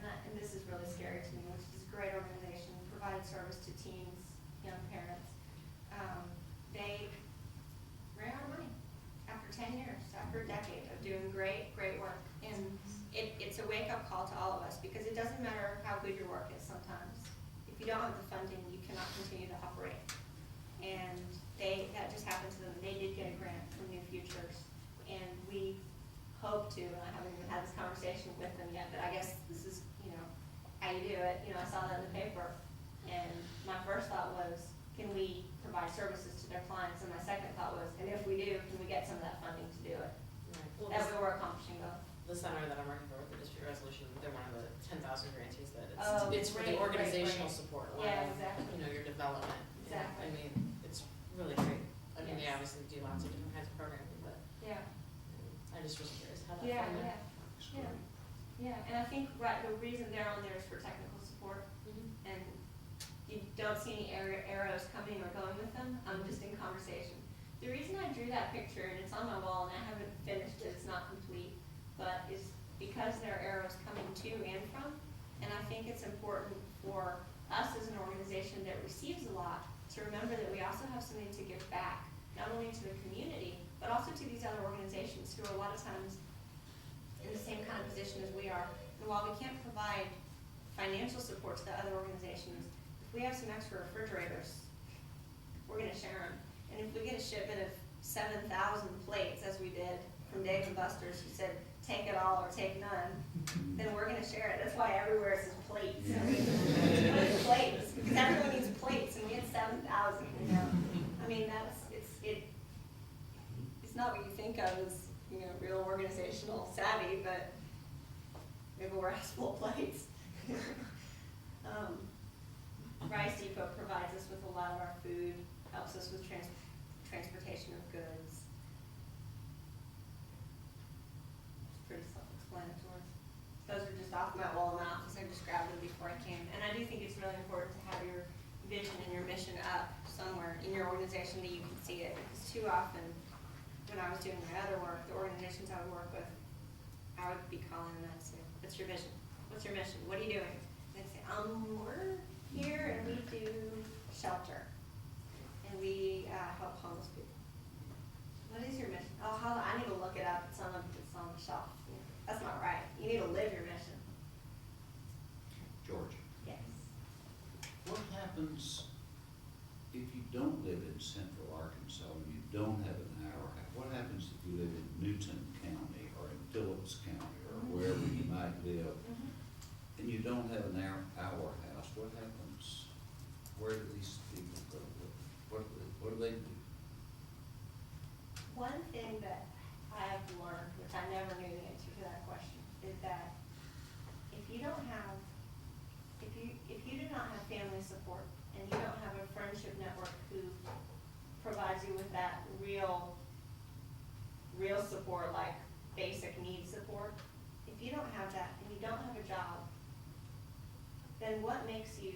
and this is really scary to me, which is a great organization, provided service to teens, young parents. They ran out of money after 10 years, after a decade of doing great work. And it's a wake-up call to all of us because it doesn't matter how good your work is sometimes. If you don't have the funding, you cannot continue to operate. And that just happened to them. They did get a grant from New Futures, and we hope to, and I haven't even had this conversation with them yet, but I guess this is, how you do it. I saw that in the paper, and my first thought was, can we provide services to their clients? And my second thought was, and if we do, can we get some of that funding to do it? Right. Well, That way we're accomplishing both. the center that I'm working for with the dispute resolution, they're one of the 10,000 grantees that Oh, it's for great, the organizational great. support. Yeah, of, exactly. Your development. Exactly. I mean, it's really great. I mean, they Yes. obviously do lots of different kinds of programming, but Yeah. I just was curious how that Yeah, funded. yeah. Yeah, and I think, the reason they're on there is for technical support, Mhm. and you don't see any arrows coming or going with them, just in conversation. The reason I drew that picture, and it's on my wall, and I haven't finished it, it's not complete, but is because there are arrows coming to and from, and I think it's important for us as an organization that receives a lot to remember that we also have something to give back, not only to the community, but also to these other organizations who are a lot of times in the same kind of position as we are. And while we can't provide financial support to the other organizations, if we have some extra refrigerators, we're gonna share them. And if we get a shipment of 7,000 plates, as we did from Dave and Buster's, who said, take it all or take none, then we're gonna share it. That's why everywhere it says plates. I mean, what is plates? Because everyone needs plates, and we had 7,000, I mean, it's not what you think of as, real organizational savvy, but we have a warehouse full of plates. Rice Depot provides us with a lot of our food, helps us with transportation of goods. It's pretty self-explanatory. Those are just off my wall in my office. I just grabbed them before I came. And I do think it's really important to have your vision and your mission up somewhere in your organization that you can see it. Because too often, when I was doing my other work, the organizations I would work with, I would be calling them and say, what's your vision? What's your mission? What are you doing? And they'd say, we're here and we do shelter. And we help homeless people. What is your mission? I need to look it up. It's on the shelf. That's not right. You need to live your mission. Georgia, Yes. what happens if you don't live in central Arkansas and you don't have an hour? What happens if you live in Newton County or in Phillips County or wherever you might live, and you don't have an hour house? What happens? Where do these people go? What do they do? One thing that I have learned, which I never knew the answer to that question, is that if you do not have family support and you don't have a friendship network who provides you with that real support, like basic need support, if you don't have that and you don't have a job, then what makes you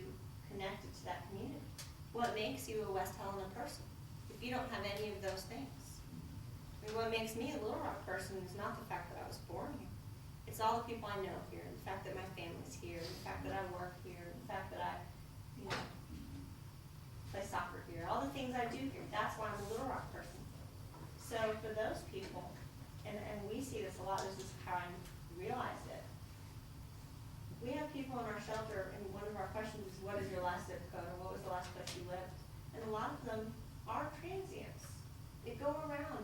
connected to that community? What makes you a West Helena person if you don't have any of those things? I mean, what makes me a Little Rock person is not the fact that I was born here. It's all the people I know here, and the fact that my family's here, and the fact that I work here, and the fact that I, play soccer here. All the things I do here, that's why I'm a Little Rock person. So for those people, and we see this a lot, this is how I realized it. We have people in our shelter, and one of our questions is, what is your last zip code, or what was the last place you lived? And a lot of them are transients. They go around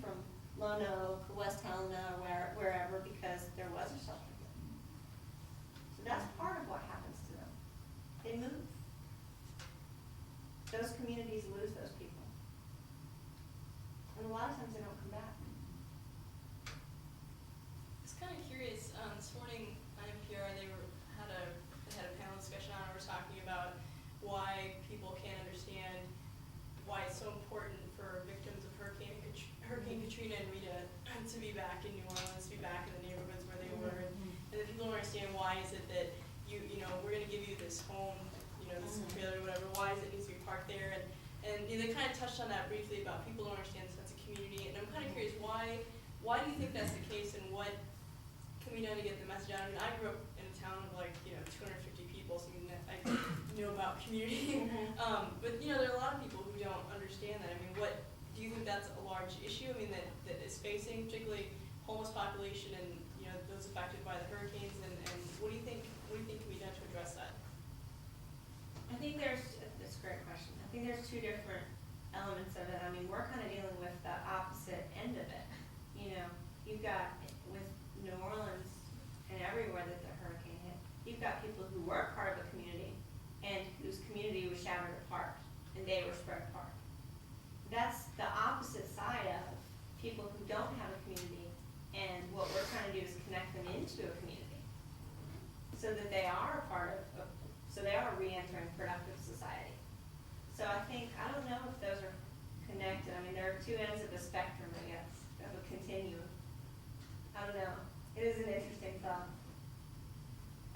from Lone Oak, West Helena, wherever, because there was a shelter there. So that's part of what happens to them. They move. Those communities lose those people. And a lot of times they don't come back. I was kind of curious, this morning on NPR, they had a panel discussion on it, we're talking about why people can't understand why it's so important for victims of Hurricane Katrina and Rita to be back in New Orleans, to be back in the neighborhoods where they were, and that people don't understand why is it that we're gonna give you this home, this trailer or whatever, why is it needs to be parked there, and they kind of touched on that briefly about people don't understand the sense of community, and I'm kind of curious why do you think that's the case, and what can we do to get the message out? I mean, I grew up in a town of 250 people, so I know about community. But there are a lot of people who don't understand that. I mean, what do you think that's a large issue? I mean, that is facing particularly homeless population and those affected by the hurricanes. And what do you think can be done to address that? I think that's a great question. I think there's two different elements of it. I mean, we're kind of dealing with the opposite end of it. You've got with New Orleans and everywhere that the hurricane hit, you've got people who were part of a community and whose community was shattered apart and they were spread apart. That's the opposite side of people who don't have a community, and what we're trying to do is connect them into a community so that they are a part of so they are re-entering productive society. So I don't know if those are connected. I mean, there are two ends of the spectrum, I guess, of a continuum. I don't know. It is an interesting thought.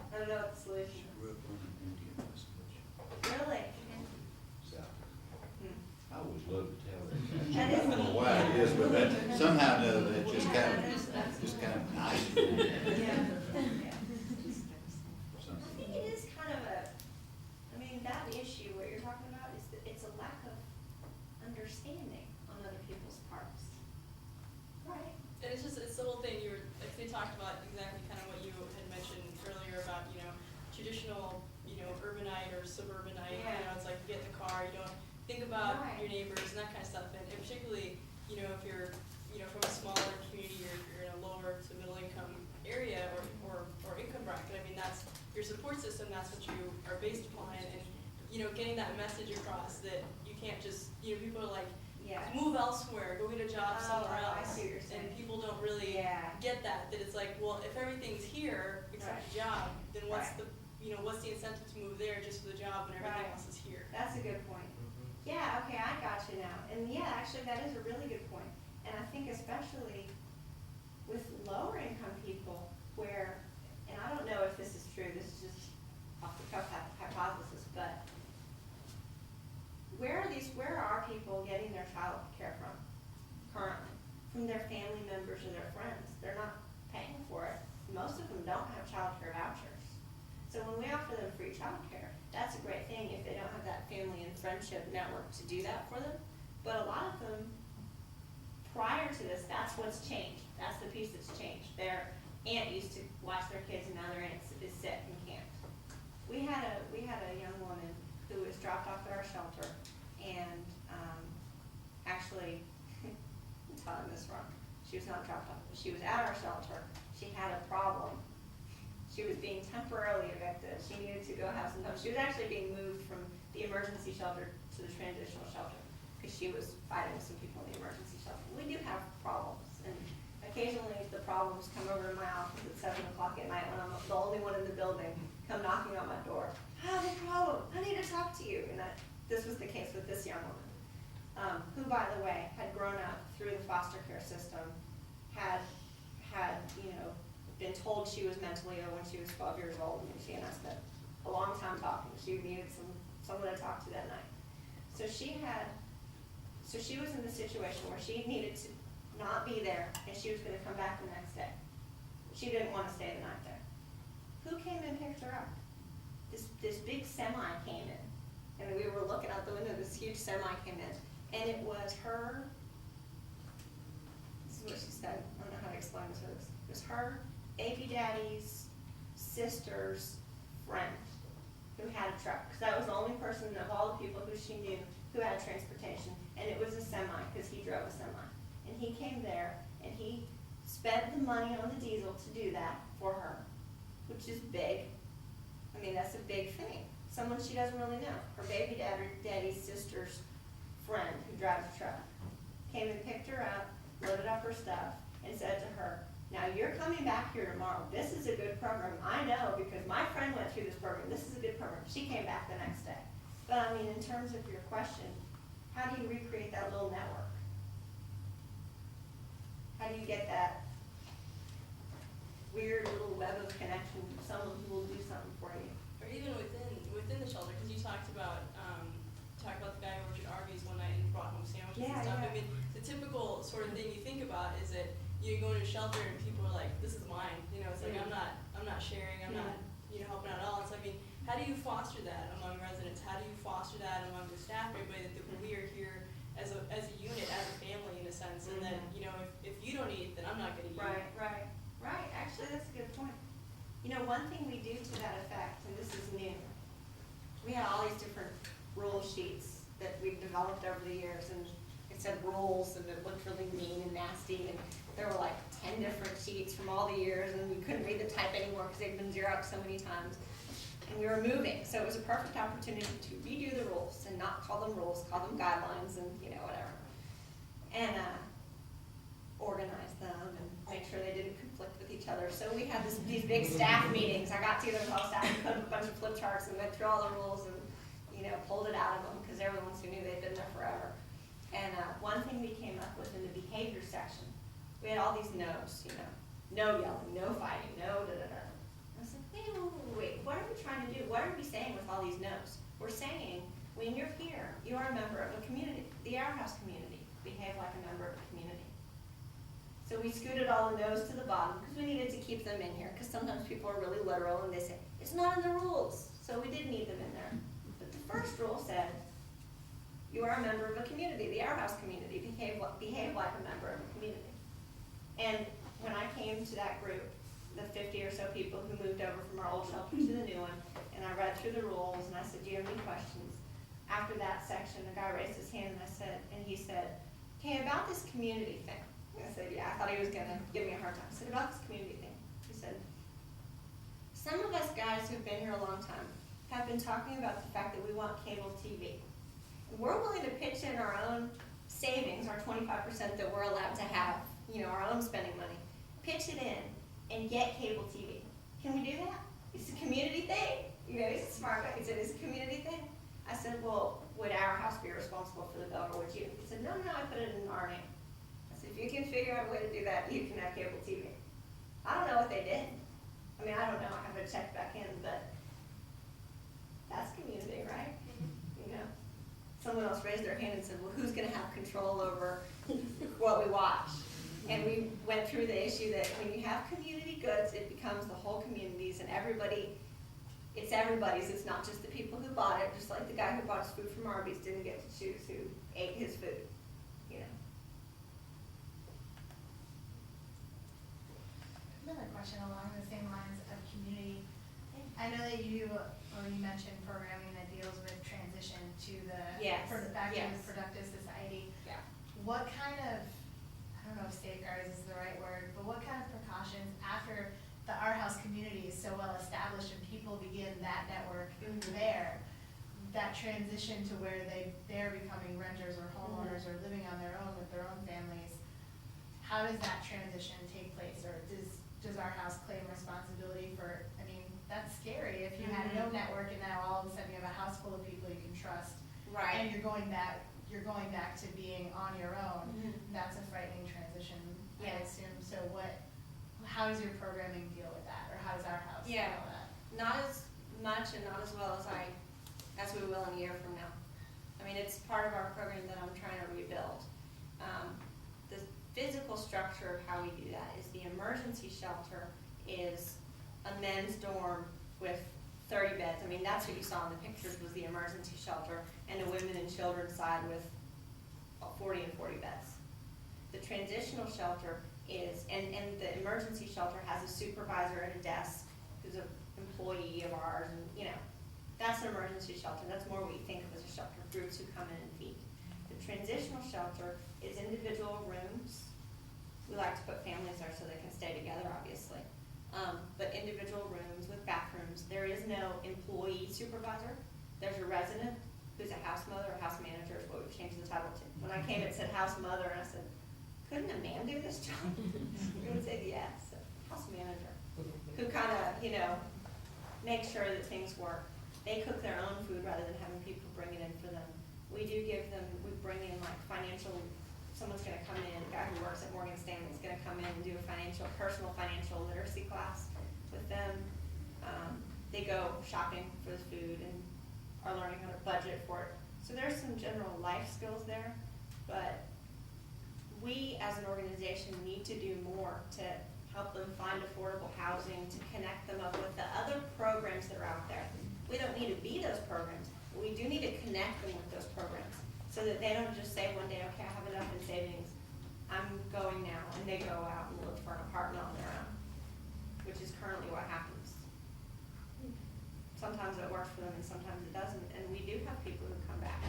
I don't know what the solution is. Grew up on an Indian reservation. Really? South. Hmm. I always love to tell that. That I don't know why it is, but that somehow or another, that just kind of nice. Yeah. Something. I think it is kind of that issue, what you're talking about, is that it's a lack of understanding on other people's parts. Right. And it's the whole thing they talked about exactly kind of what you had mentioned earlier about, traditional, urbanite or suburbanite. Yeah. It's like you get in the car, you don't think about Right. your neighbors and that kind of stuff. And particularly, if you're, from a smaller community or if you're in a lower to middle income area or income bracket, I mean, that's your support system, that's what you are based upon. And getting that message across that you can't just, people are like, Yeah. move elsewhere, go get a job somewhere I else. see what you're saying. And people don't really Yeah. get that it's like, well, if everything's here except Right. the job, then what's Right. what's the incentive to move there just for the job when everything Right. else is here? That's a good point. Yeah, okay, I got you now. And yeah, actually, that is a really good point. And I think especially with lower income people where, and I don't know if this is true, this is just off the cuff hypothesis, but where are people getting their child care from currently? From their family members or their friends. They're not paying for it. Most of them don't have child care vouchers. So when we offer them free child care, that's a great thing if they don't have that family and friendship network to do that for them. But a lot of them, prior to this, that's what's changed. That's the piece that's changed. Their aunt used to watch their kids, and now their aunt is sick and can't. We had a young woman who was dropped off at our shelter, and actually, I'm telling this wrong. She was not dropped off, but she was at our shelter. She had a problem. She was being temporarily evicted. She needed to go have some time. She was actually being moved from the emergency shelter to the transitional shelter because she was fighting with some people in the emergency shelter. We do have problems, and occasionally the problems come over to my office at 7 o'clock at night when I'm the only one in the building, come knocking on my door. I have a problem. I need to talk to you. And this was the case with this young woman, who, by the way, had grown up through the foster care system, had been told she was mentally ill when she was 12 years old, and she and I spent a long time talking. She needed someone to talk to that night. So she was in the situation where she needed to not be there, and she was going to come back the next day. She didn't want to stay the night there. Who came and picked her up? This big semi came in, and we were looking out the window. This huge semi came in, and it was her. This is what she said. I don't know how to explain this. It was her baby daddy's sister's friend who had a truck, because that was the only person of all the people who she knew who had transportation, and it was a semi because he drove a semi. And and he came there, and he spent the money on the diesel to do that for her, which is big. I mean, that's a big thing. Someone she doesn't really know. Her baby daddy's sister's friend who drives a truck came and picked her up, loaded up her stuff, and said to her, now you're coming back here tomorrow. This is a good program. I know because my friend went through this program. This is a good program. She came back the next day. But I mean, in terms of your question, how do you recreate that little network? How do you get that weird little web of connection with someone who will do something for you? Or even within the shelter, because you talked about the guy who worked at Arby's one night and brought home sandwiches Yeah, and stuff. yeah. I mean, the typical sort of thing you think about is that you go into a shelter and people are like, this is mine. You know, it's like I'm not sharing, I'm not helping out at all. And so I mean, how do you foster that among residents? How do you foster that among the staff, everybody, that we are here as a unit, as a family in a sense, and that, you know, if you don't eat, then I'm not gonna eat. Right. Actually, that's a good point. You know, one thing we do to that effect, and this is new, we had all these different rule sheets that we've developed over the years, and it said rules, and it looked really mean and nasty, and there were like 10 different sheets from all the years, and we couldn't read the type anymore because they'd been zeroed so many times. And we were moving, so it was a perfect opportunity to redo the rules and not call them rules, call them guidelines and, you know, whatever. And organize them and make sure they didn't conflict with each other. So we had these big staff meetings. I got together with all staff and put up a bunch of flip charts and went through all the rules and, you know, pulled it out of them because they were the ones who knew they'd been there forever. And one thing we came up with in the behavior section, we had all these no's, you know, no yelling, no fighting, no da-da-da. I said, wait, what are we trying to do? What are we saying with all these no's? We're saying, when you're here, you are a member of a community, the Our House community. Behave like a member of a community. So we scooted all the no's to the bottom because we needed to keep them in here because sometimes people are really literal and they say, it's not in the rules. So we did need them in there. But the first rule said, you are a member of a community, the Our House community. Behave like a member of a community. And when I came to that group, the 50 or so people who moved over from our old shelter to the new one, and I read through the rules and I said, do you have any questions? After that section, the guy raised his hand and he said, okay, about this community thing. I said, yeah, I thought he was gonna give me a hard time. I said, about this community thing. He said, some of us guys who've been here a long time have been talking about the fact that we want cable TV. And we're willing to pitch in our own savings, our 25% that we're allowed to have, you know, our own spending money, pitch it in and get cable TV. Can we do that? It's a community thing. You know, he's a smart guy. He said, it's a community thing. I said, well, would Our House be responsible for the bill or would you? He said, no, I put it in our name. I said, if you can figure out a way to do that, you can have cable TV. I don't know what they did. I mean, I don't know. I haven't checked back in, but that's community, right? You know, someone else raised their hand and said, well, who's going to have control over what we watch? And we went through the issue that when you have community goods, it becomes the whole community's and everybody, it's everybody's. It's not just the people who bought it, just like the guy who bought his food from Arby's didn't get to choose who ate his food, you know. Another question along the same lines of community. I know that you mentioned programming that deals with transition to the back to the productive society. Yeah. What kind of, I don't know if safeguards is the right word, but what kind of precautions after the Our House community is so well established and people begin that network there, that transition to where they're becoming renters or homeowners or living on their own with their own families, how does that transition take place? Or does Our House claim responsibility for, I mean, that's scary. If you had no network and now all of a sudden you have a house full of people you can trust. Right. And you're going back to being on your own. That's a frightening transition, I assume. So how does your programming deal with that? Or how does Our House deal with that? Not as much and not as well as we will in a year from now. I mean, it's part of our program that I'm trying to rebuild. The physical structure of how we do that is the emergency shelter is a men's dorm with 30 beds. I mean, that's what you saw in the pictures was the emergency shelter, and the women and children's side with 40 and 40 beds. The transitional shelter is, and the emergency shelter has a supervisor at a desk who's an employee of ours, and you know, that's an emergency shelter. That's more what you think of as a shelter, groups who come in and feed. The transitional shelter is individual rooms. We like to put families there so they can stay together, obviously. But individual rooms with bathrooms. There is no employee supervisor. There's a resident who's a house mother or house manager is what we've changed the title to. When I came, it said house mother, and I said, couldn't a man do this job? Everyone said yes, so house manager, who kind of, you know, make sure that things work. They cook their own food rather than having people bring it in for them. We do give them, we bring in like financial, someone's gonna come in, a guy who works at Morgan Stanley is gonna come in and do a personal financial literacy class with them. They go shopping for the food and are learning how to budget for it. So there's some general life skills there, but we as an organization need to do more to help them find affordable housing, to connect them up with the other programs that are out there. We don't need to be those programs, but we do need to connect them with those programs so that they don't just say one day, okay, I have enough in savings, I'm going now, and they go out and look for an apartment on their own, which is currently what happens. Sometimes it works for them and sometimes it doesn't, and we do have people who come back.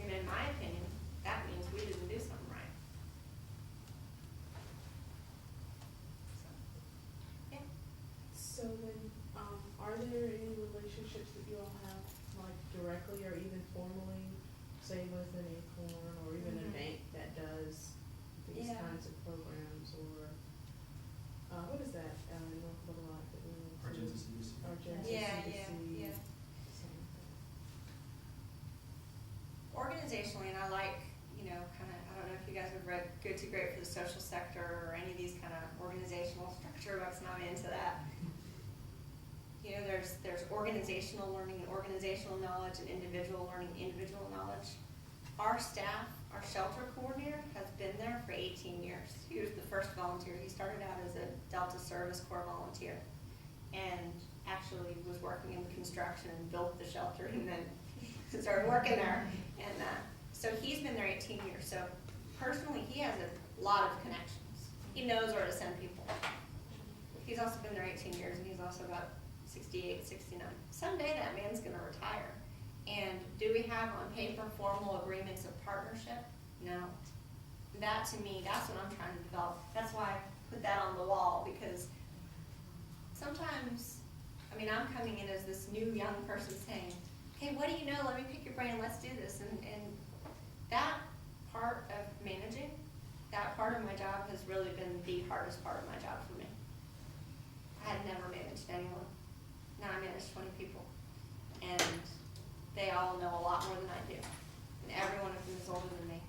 And in my opinion, that means we didn't do something right. So, yeah. So then, are there any relationships that you all have, like directly or even formally, say with an Acorn or even a bank that does these Yeah. kinds of programs, or, what is that, North Little Rock that we went to? Argenta CDC. Argenta Yeah, CDC, yeah. something like that. Organizationally, and I like, you know, kind of, I don't know if you guys have read Good to Great for the Social Sector or any of these kind of organizational structure books, and I'm into that. You know, there's organizational learning and organizational knowledge and individual learning, individual knowledge. Our staff, our shelter coordinator has been there for 18 years. He was the first volunteer. He started out as a Delta Service Corps volunteer and actually was working in construction and built the shelter and then started working there. And so he's been there 18 years. So personally, he has a lot of connections. He knows where to send people. He's also been there 18 years, and he's also about 68, 69. Someday that man's going to retire. And do we have on paper formal agreements of partnership? No. That to me, that's what I'm trying to develop. That's why I put that on the wall, because sometimes, I mean, I'm coming in as this new young person saying, hey, what do you know? Let me pick your brain, let's do this. And that part of managing, that part of my job has really been the hardest part of my job for me. I had never managed anyone. Now I manage 20 people. And they all know a lot more than I do. And every one of them is older than me.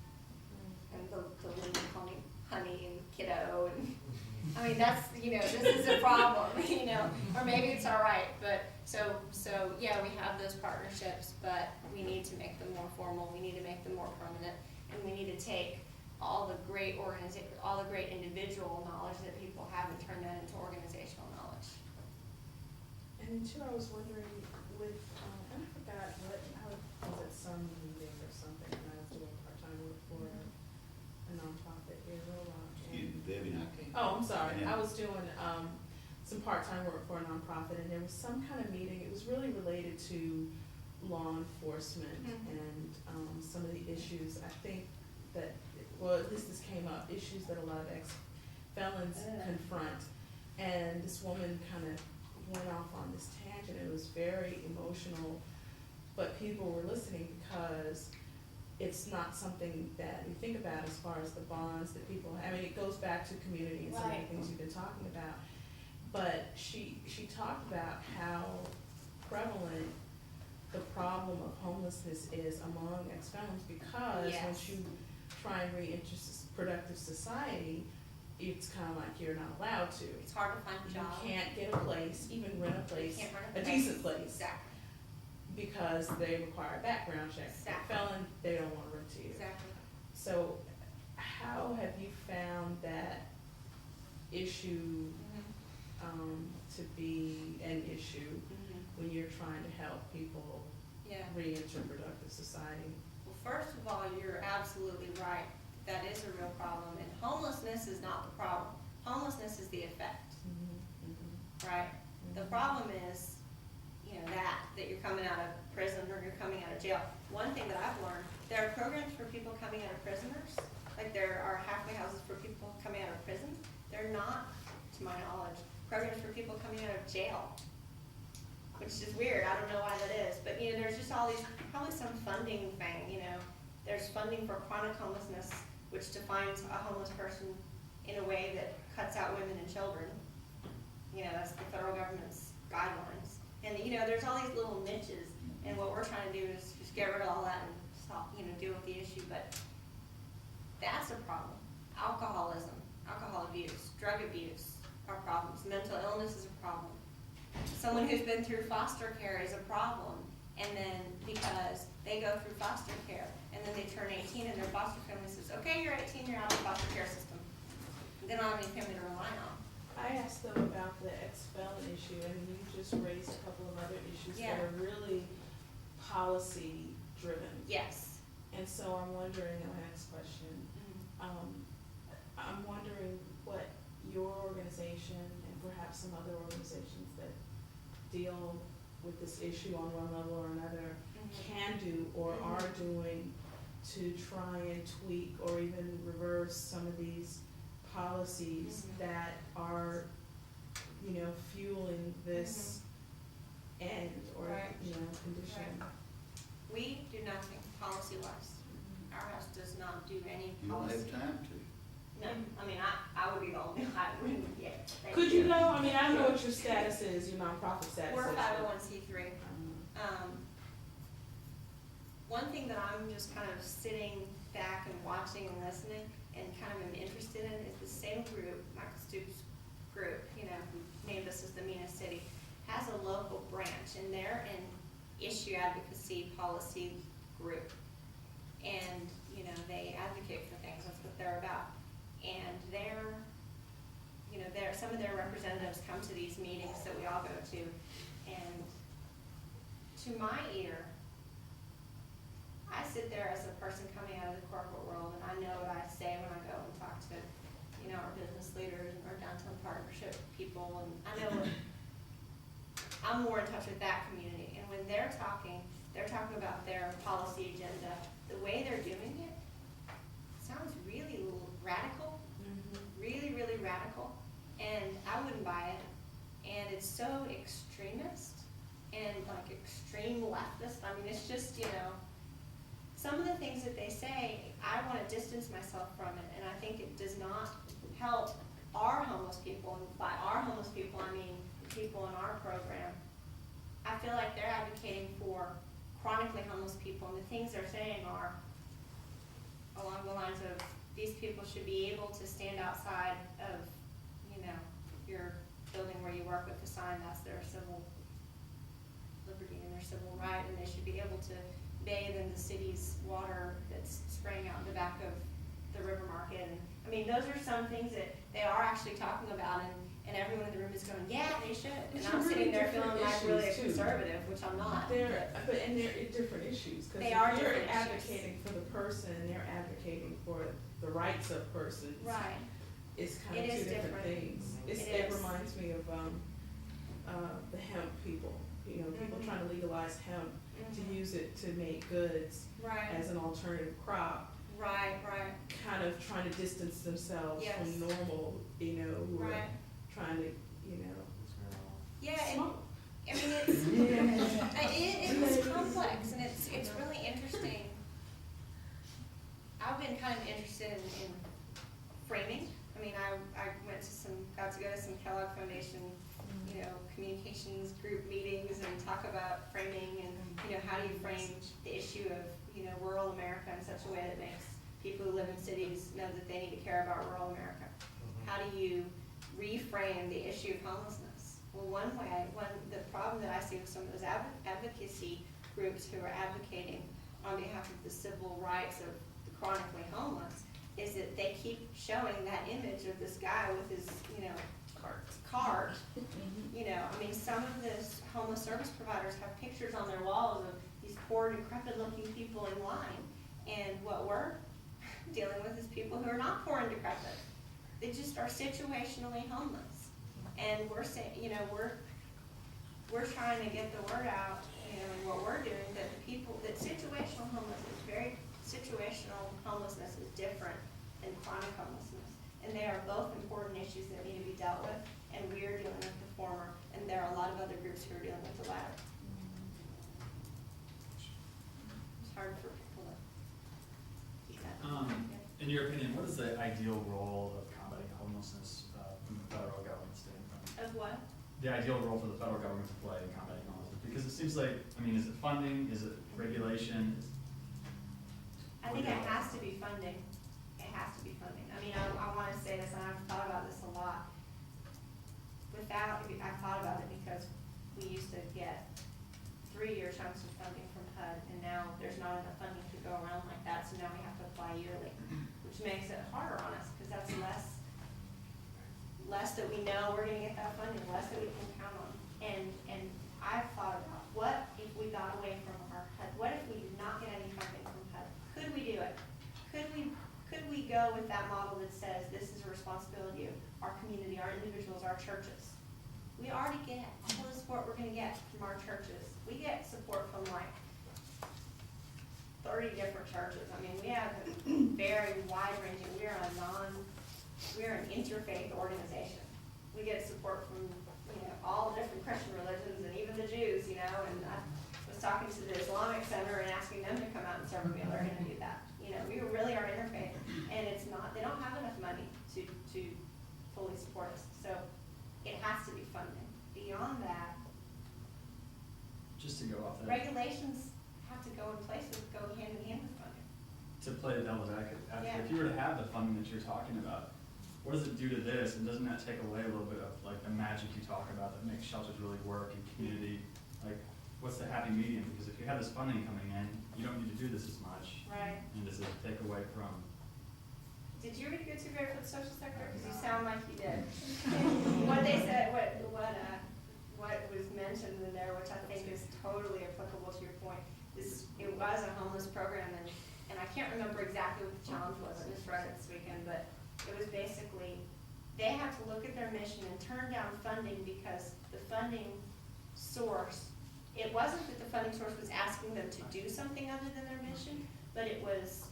And the women call me honey and kiddo, and I mean, that's, you know, this is a problem, you know, or maybe it's all right, but so yeah, we have those partnerships, but we need to make them more formal, we need to make them more permanent, and we need to take all the great individual knowledge that people have and turn that into organizational knowledge. And then too, I was wondering with, I forgot what, I was at some meeting or something, and I was doing part-time work for a nonprofit here in Little Rock. Excuse me, Debbie, I can't. Oh, I'm sorry. Yeah. I was doing some part-time work for a nonprofit, and there was some kind of meeting. It was really related to law enforcement and some of the issues. I think that, well, at least this came up, issues that a lot of ex-felons confront. And this woman kind of went off on this tangent. It was very emotional, but people were listening because it's not something that we think about as far as the bonds that people have. I mean, it goes back to community and some of the things you've been talking about. But she talked about how prevalent the problem of homelessness is among ex-felons, because once you try and re-enter productive society, it's kind of like you're not allowed to. It's hard to find a job. You can't get a place, even rent a place, You can't rent a decent place. Exactly. Because they require a background check. Exactly. Felon, they don't want to rent to you. Exactly. So how have you found that issue to be an issue when you're trying to help people re-enter productive society? Well, first of all, you're absolutely right. That is a real problem. And homelessness is not the problem. Homelessness is the effect, right? The problem is, you know, that you're coming out of prison or you're coming out of jail. One thing that I've learned, there are programs for people coming out of prisoners like there are halfway houses for people coming out of prison. They're not, to my knowledge, programs for people coming out of jail, which is weird. I don't know why that is, but you know, there's just all these, probably some funding thing, you know. There's funding for chronic homelessness, which defines a homeless person in a way that cuts out women and children. You know, that's the federal government's guidelines. And you know, there's all these little niches, and what we're trying to do is just get rid of all that and stop, you know, deal with the issue, but that's a problem. Alcoholism, alcohol abuse, drug abuse are problems. Mental illness is a problem. Someone who's been through foster care is a problem, and then because they go through foster care, and then they turn 18 and their foster family says, okay, you're 18, you're out of the foster care system. They don't have any family to rely on. I asked them about the ex-felon issue, and you just raised a couple of other issues Yeah. that are really policy-driven. Yes. And so I'm wondering, my next question, I'm wondering what your organization and perhaps some other organizations that deal with this issue on one level or another can do or are doing to try and tweak or even reverse some of these policies that are, you know, fueling this end or, Right. you know, condition. Right. We do nothing policy-wise. Our house does not do any You don't policy. have time to. No, I mean, I would be the only, I wouldn't, yeah. thank Could you go, I mean, I don't know what your status is, your nonprofit status is. We're a but- 501c3. One thing that I'm just kind of sitting back and watching and listening and kind of am interested in is the same group, Michael Stoops' group, you know, who named us as the meanest city, has a local branch, and they're an issue advocacy policy group. And, you know, they advocate for things, that's what they're about. And they're, you know, some of their representatives come to these meetings that we all go to, and to my ear, I sit there as a person coming out of the corporate world, and I know what I say when I go and talk to, you know, our business leaders and our downtown partnership people, and I know I'm more in touch with that community. And when they're talking about their policy agenda. The way they're doing it sounds really radical, really, really radical, and I wouldn't buy it. And it's so extremist and like extreme leftist. I mean, it's just, you know, some of the things that they say, I want to distance myself from it, and I think it does not help our homeless people. And by our homeless people, I mean the people in our program. I feel like they're advocating for chronically homeless people, and the things they're saying are along the lines of these people should be able to stand outside of, you know, your building where you work with the sign, that's their civil liberty and their civil right, and they should be able to bathe in the city's water that's spraying out in the back of the river market. And I mean, those are some things that they are actually talking about, and everyone in the room is going, yeah, they should. And I'm sitting there feeling like really a conservative, which I'm not. They're different issues, because They are if you're different issues. advocating for the person, and they're advocating for the rights of persons. Right. It's kind of It two is different different. things. It It is. reminds me of, the hemp people, you know, people Mhm. trying to legalize hemp to Mhm. use it to make goods Right. as an alternative crop, Right, right, kind of trying to distance themselves Yes. from normal, you know, who are right. trying to, you know, Yeah, and, smoke. I mean, it's complex, and it's really interesting. I've been kind of interested in framing. I mean, I got to go to some Kellogg Foundation, you know, communications group meetings and talk about framing and, you know, how do you frame the issue of, you know, rural America in such a way that makes people who live in cities know that they need to care about rural America. How do you reframe the issue of homelessness? Well, the problem that I see with some of those advocacy groups who are advocating on behalf of the civil rights of the chronically homeless is that they keep showing that image of this guy with his, you know, cart. You know, I mean, some of the homeless service providers have pictures on their walls of these poor, decrepit-looking people in line, and what we're dealing with is people who are not poor and decrepit. They just are situationally homeless, and we're saying, you know, we're trying to get the word out, you know, and what we're doing, that the people, that situational homelessness is different and chronic homelessness. And they are both important issues that need to be dealt with, and we are dealing with the former, and there are a lot of other groups who are dealing with the latter. It's hard for people to keep that. In your opinion, what is the ideal role of combating homelessness from the federal government standpoint? Of what? The ideal role for the federal government to play in combating homelessness? Because it seems like, I mean, is it funding, is it regulation? I think it has to be funding. It has to be funding. I mean, I wanna say this, and I've thought about this a lot. I've thought about it because we used to get 3-year chunks of funding from HUD, and now there's not enough funding to go around like that, so now we have to apply yearly, which makes it harder on us, because that's less that we know we're gonna get that funding, less that we can count on. And I've thought about, what if we got away from our HUD? What if we did not get any funding from HUD? Could we do it? Could we go with that model that says this is a responsibility of our community, our individuals, our churches? We already get all the support we're gonna get from our churches. We get support from like 30 different churches. I mean, we have a very wide ranging, we're an interfaith organization. We get support from, all the different Christian religions and even the Jews, and I was talking to the Islamic Center and asking them to come out and serve a meal. They're gonna do that. We really are interfaith, and they don't have enough money to fully support us. So it has to be funding. Beyond that, Just to go off that, regulations have to go in place with, go hand in hand with funding. to play the devil's advocate, Yeah. if you were to have the funding that you're talking about, what does it do to this, and doesn't that take away a little bit of like the magic you talk about that makes shelters really work and community? Like, what's the happy medium? Because if you have this funding coming in, you don't need to do this as much. Right. And does it take away from? Did you read Good to Great for the social sector? Because you sound like you did. What they said, what was mentioned in there, which I think is totally applicable to your point, is it was a homeless program, and I can't remember exactly what the challenge was. I just read it this weekend, but it was basically they had to look at their mission and turn down funding because the funding source, it wasn't that the funding source was asking them to do something other than their mission, but it was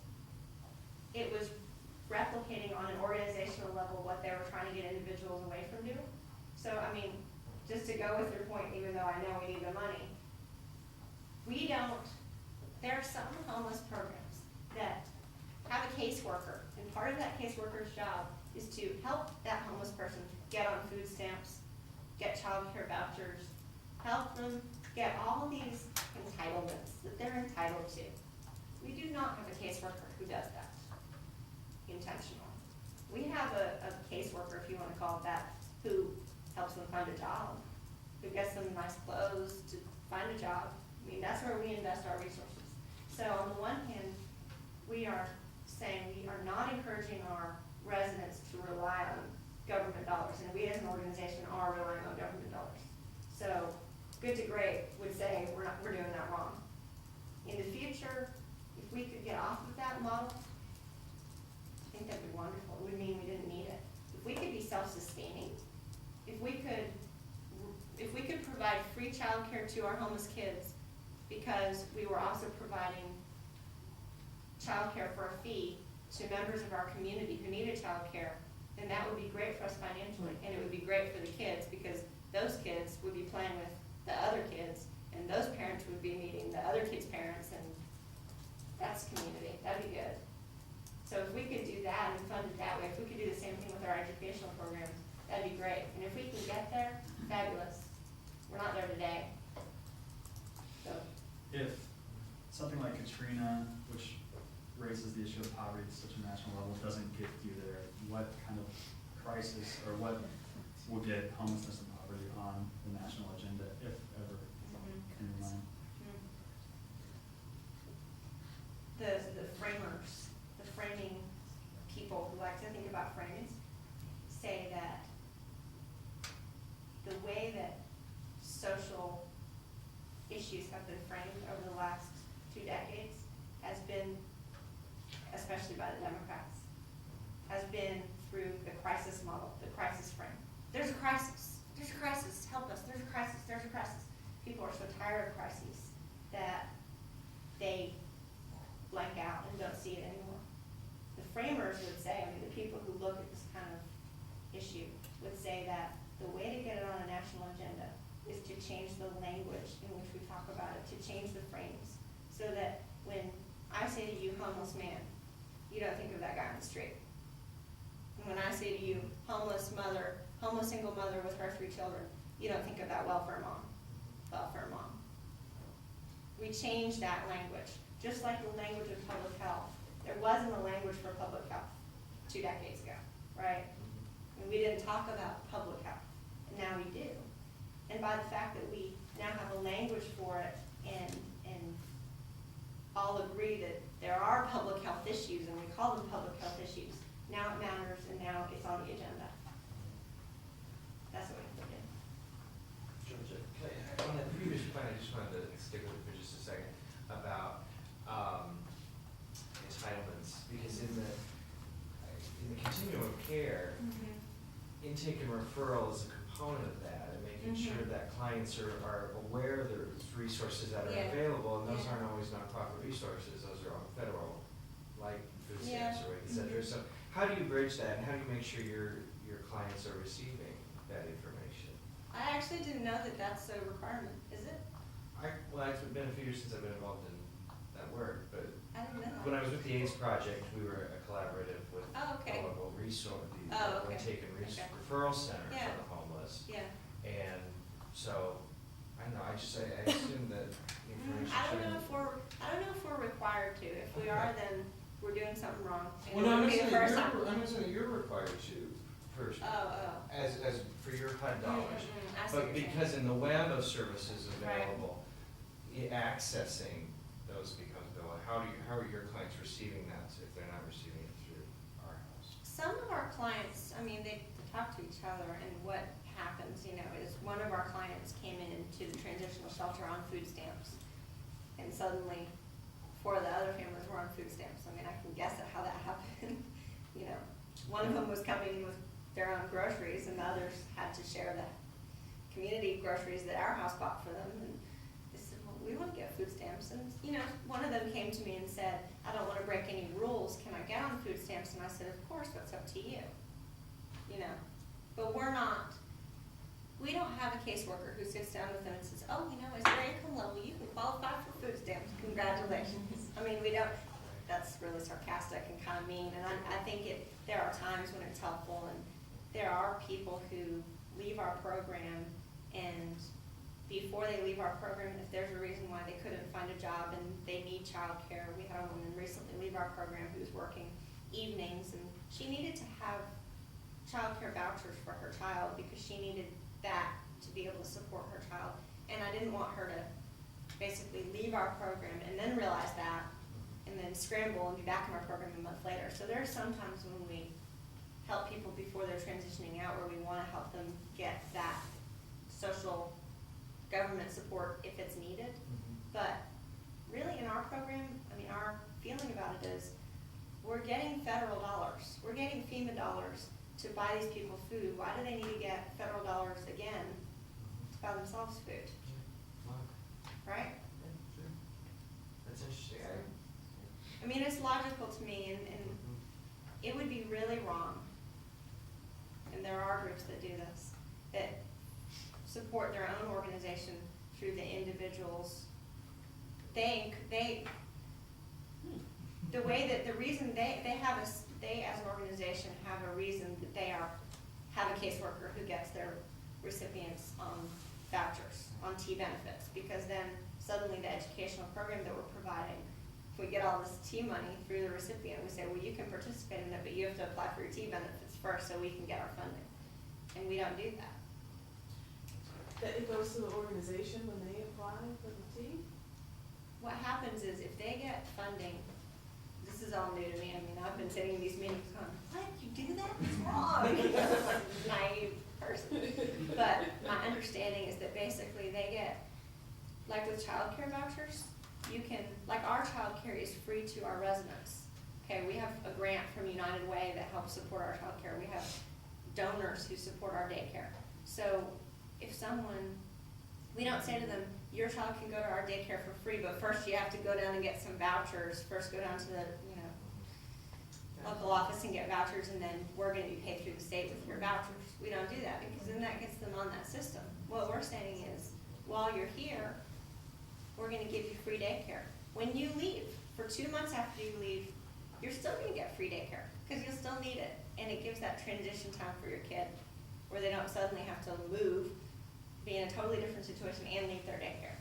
replicating on an organizational level what they were trying to get individuals away from doing. So, I mean, just to go with your point, even though I know we need the money, there are some homeless programs that have a caseworker, and part of that caseworker's job is to help that homeless person get on food stamps, get child care vouchers, help them get all these entitlements that they're entitled to. We do not have a caseworker who does that intentionally. We have a caseworker, if you want to call it that, who helps them find a job, who gets them nice clothes to find a job. I mean, that's where we invest our resources. So on the one hand, we are saying we are not encouraging our residents to rely on government dollars, and we as an organization are relying on government dollars. So Good to Great would say we're doing that wrong. In the future, if we could get off of that model, I think that'd be wonderful. It would mean we didn't need it. If we could be self-sustaining, if we could provide free childcare to our homeless kids because we were also providing childcare for a fee to members of our community who needed childcare, then that would be great for us financially, and it would be great for the kids because those kids would be playing with the other kids, and those parents would be meeting the other kids' parents, and that's community. That'd be good. So if we could do that and fund it that way, if we could do the same thing with our educational programs, that'd be great. And if we can get there, fabulous. We're not there today. So. If something like Katrina, which raises the issue of poverty at such a national level, doesn't get you there, what kind of crisis or what will get homelessness and poverty on the national agenda, if ever, in your mind? The framers, the framing people who like to think about framing, say that the way that social issues have been framed over the last 2 decades has been, especially by the Democrats, has been through the crisis model, the crisis frame. There's a crisis, help us, there's a crisis. People are so tired of crises that they blank out and don't see it anymore. The framers would say, would say that the way to get it on a national agenda is to change the language in which we talk about it, to change the frames, so that when I say to you, homeless man, you don't think of that guy on the street. And when I say to you, homeless single mother with her 3 children, you don't think of that welfare mom. We changed that language, just like the language of public health. There wasn't a language for public health 2 decades ago, right? And we didn't talk about public health, and now we do. And by the fact that we now have a language for it and all agree that there are public health issues and we call them public health issues, now it matters and now it's on the agenda. That's what we did. Georgia, on that previous point, I just wanted to stick with it for just a second about entitlements, because in the continuum of care, intake and referral is a component of that, and making sure that clients are aware there's resources that are available, and those aren't always nonprofit resources, those are all federal, like food stamps or et cetera. So how do you bridge that, and how do you make sure your clients are receiving that information? I actually didn't know that that's a requirement, is it? Well, it's been a few years since I've been involved in that work, but I didn't know. when I was with the AIDS Project, we were a collaborative with Oh, okay. a local resource, the Okay. intake and Okay. referral center Yeah. for the homeless. Yeah. And so, I don't know, I assume that the information I don't know sharing- if we're required to. If we are, then we're doing something wrong. And Well, it no, would be the first time. I'm not saying you're required to, first, Oh. as for your HUD dollars. I see But what you're saying. because in the web of services Right. available, accessing those becomes available. How are your clients receiving that if they're not receiving it through our house? Some of our clients, I mean, they talk to each other, and what happens, is one of our clients came into the transitional shelter on food stamps, and suddenly 4 of the other families were on food stamps. I mean, I can guess at how that happened. One of them was coming with their own groceries, and the others had to share the community groceries that our house bought for them. And they said, well, we want to get food stamps. And, one of them came to me and said, I don't want to break any rules. Can I get on food stamps? And I said, of course, what's up to you? But we don't have a caseworker who sits down with them and says, oh, is your income level, you can qualify for food stamps. Congratulations. I mean, we don't. That's really sarcastic and kind of mean. And I think there are times when it's helpful, and there are people who leave our program, and before they leave our program, if there's a reason why they couldn't find a job and they need childcare, we had a woman recently leave our program who was working evenings, and she needed to have childcare vouchers for her child because she needed that to be able to support her child. And I didn't want her to basically leave our program and then realize that, and then scramble and be back in our program a month later. So there are some times when we help people before they're transitioning out, where we want to help them get that social government support if it's needed. But really in our program, our feeling about it is we're getting federal dollars. We're getting FEMA dollars to buy these people food. Why do they need to get federal dollars again to buy themselves food? Wow. Right? Yeah, sure. That's interesting. It's logical to me, and it would be really wrong, and there are groups that do this, that support their own organization through the individuals. They as an organization have a reason that they have a caseworker who gets their recipients on vouchers, on T benefits, because then suddenly the educational program that we're providing, if we get all this T money through the recipient, we say, well, you can participate in it, but you have to apply for your T benefits first so we can get our funding. And we don't do that. That it goes to the organization when they apply for the T? What happens is if they get funding, this is all new to me. I've been sitting in these meetings going, what, you do that? It's wrong. Naive person. But my understanding is that basically they get, like with child care vouchers, our child care is free to our residents. Okay, we have a grant from United Way that helps support our child care. We have donors who support our daycare. So if we don't say to them, your child can go to our daycare for free, but first you have to go down and get some vouchers. First go down to the local office and get vouchers, and then we're going to be paid through the state with your vouchers. we don't do that, because then that gets them on that system. What we're saying is, while you're here, we're gonna give you free daycare. When you leave, for 2 months after you leave, you're still gonna get free daycare, because you'll still need it. And it gives that transition time for your kid, where they don't suddenly have to move, be in a totally different situation and leave their daycare.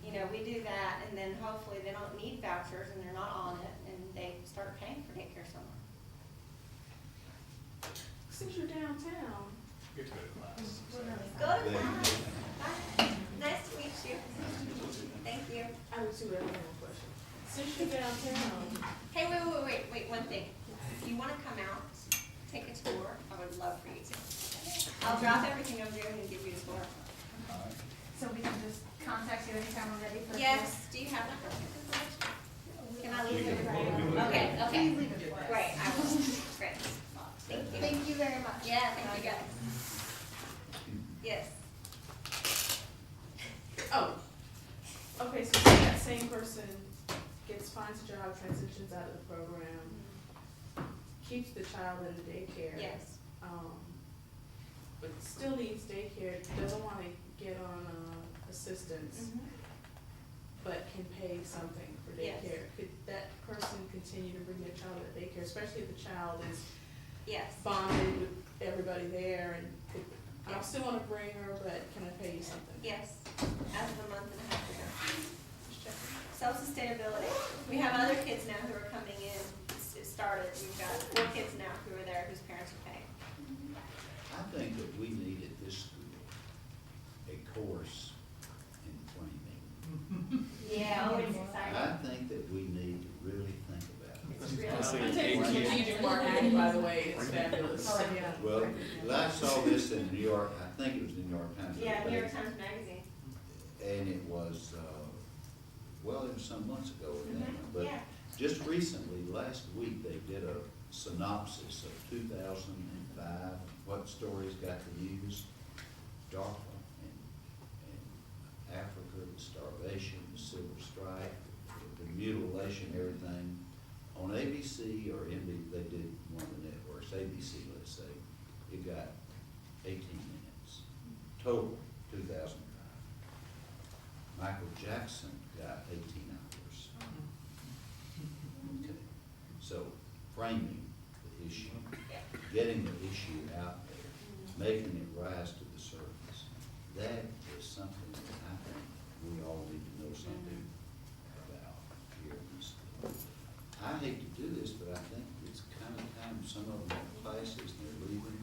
You know, we do that, and then hopefully they don't need vouchers and they're not on it, and they start paying for daycare somewhere. Since you're downtown, Get to go to class. Go to class. Bye. Nice to meet you. Thank you. I have two other questions. Since you're downtown, Hey, wait, one thing. If you wanna come out, take a tour, I would love for you to. I'll drop everything over there and give you a tour. So we can just contact you anytime we're ready for. Yes, do you have that person's information? Can I leave it? Okay, Please leave it for us. Great, I will. Great. Thank you. Thank you very much. Yeah, thank you guys. Yes. oh, okay, so say that same person finds a job, transitions out of the program, keeps the child in the daycare. Yes. But still needs daycare, doesn't wanna get on, assistance, but can pay something for Yes. daycare. Could that person continue to bring their child to daycare, especially if the child is Yes. bonded with everybody there and could, I Yes. still wanna bring her, but can I pay you something? Yes, as of a month and a half ago. Just checking. Self-sustainability. We have other kids now who are coming in. It started, we've got 4 kids now who are there whose parents are paying. I think that we need at this school a course in framing. Yeah, always exciting. I think that we need to really think about it. It's really. I take strategic marketing, by the way, it's fabulous. Oh, yeah. Well, I saw this in New York, I think it was the New York Times. Yeah, New York today, Times Magazine. And it was, well, it was some months ago, but Yeah. just recently, last week, they did a synopsis of 2005, what stories got the news, DARPA and Africa, the starvation, the civil strife, the mutilation, everything. On ABC or NBC, they did one of the networks, ABC, let's say, it got 18 minutes, total, 2005. Michael Jackson got 18 hours. Okay, so framing the issue, getting the issue out there, making it rise to the surface, that is something that I think we all need to know something about here in this school. I hate to do this, but I think it's kind of time some of them have classes and they're leaving,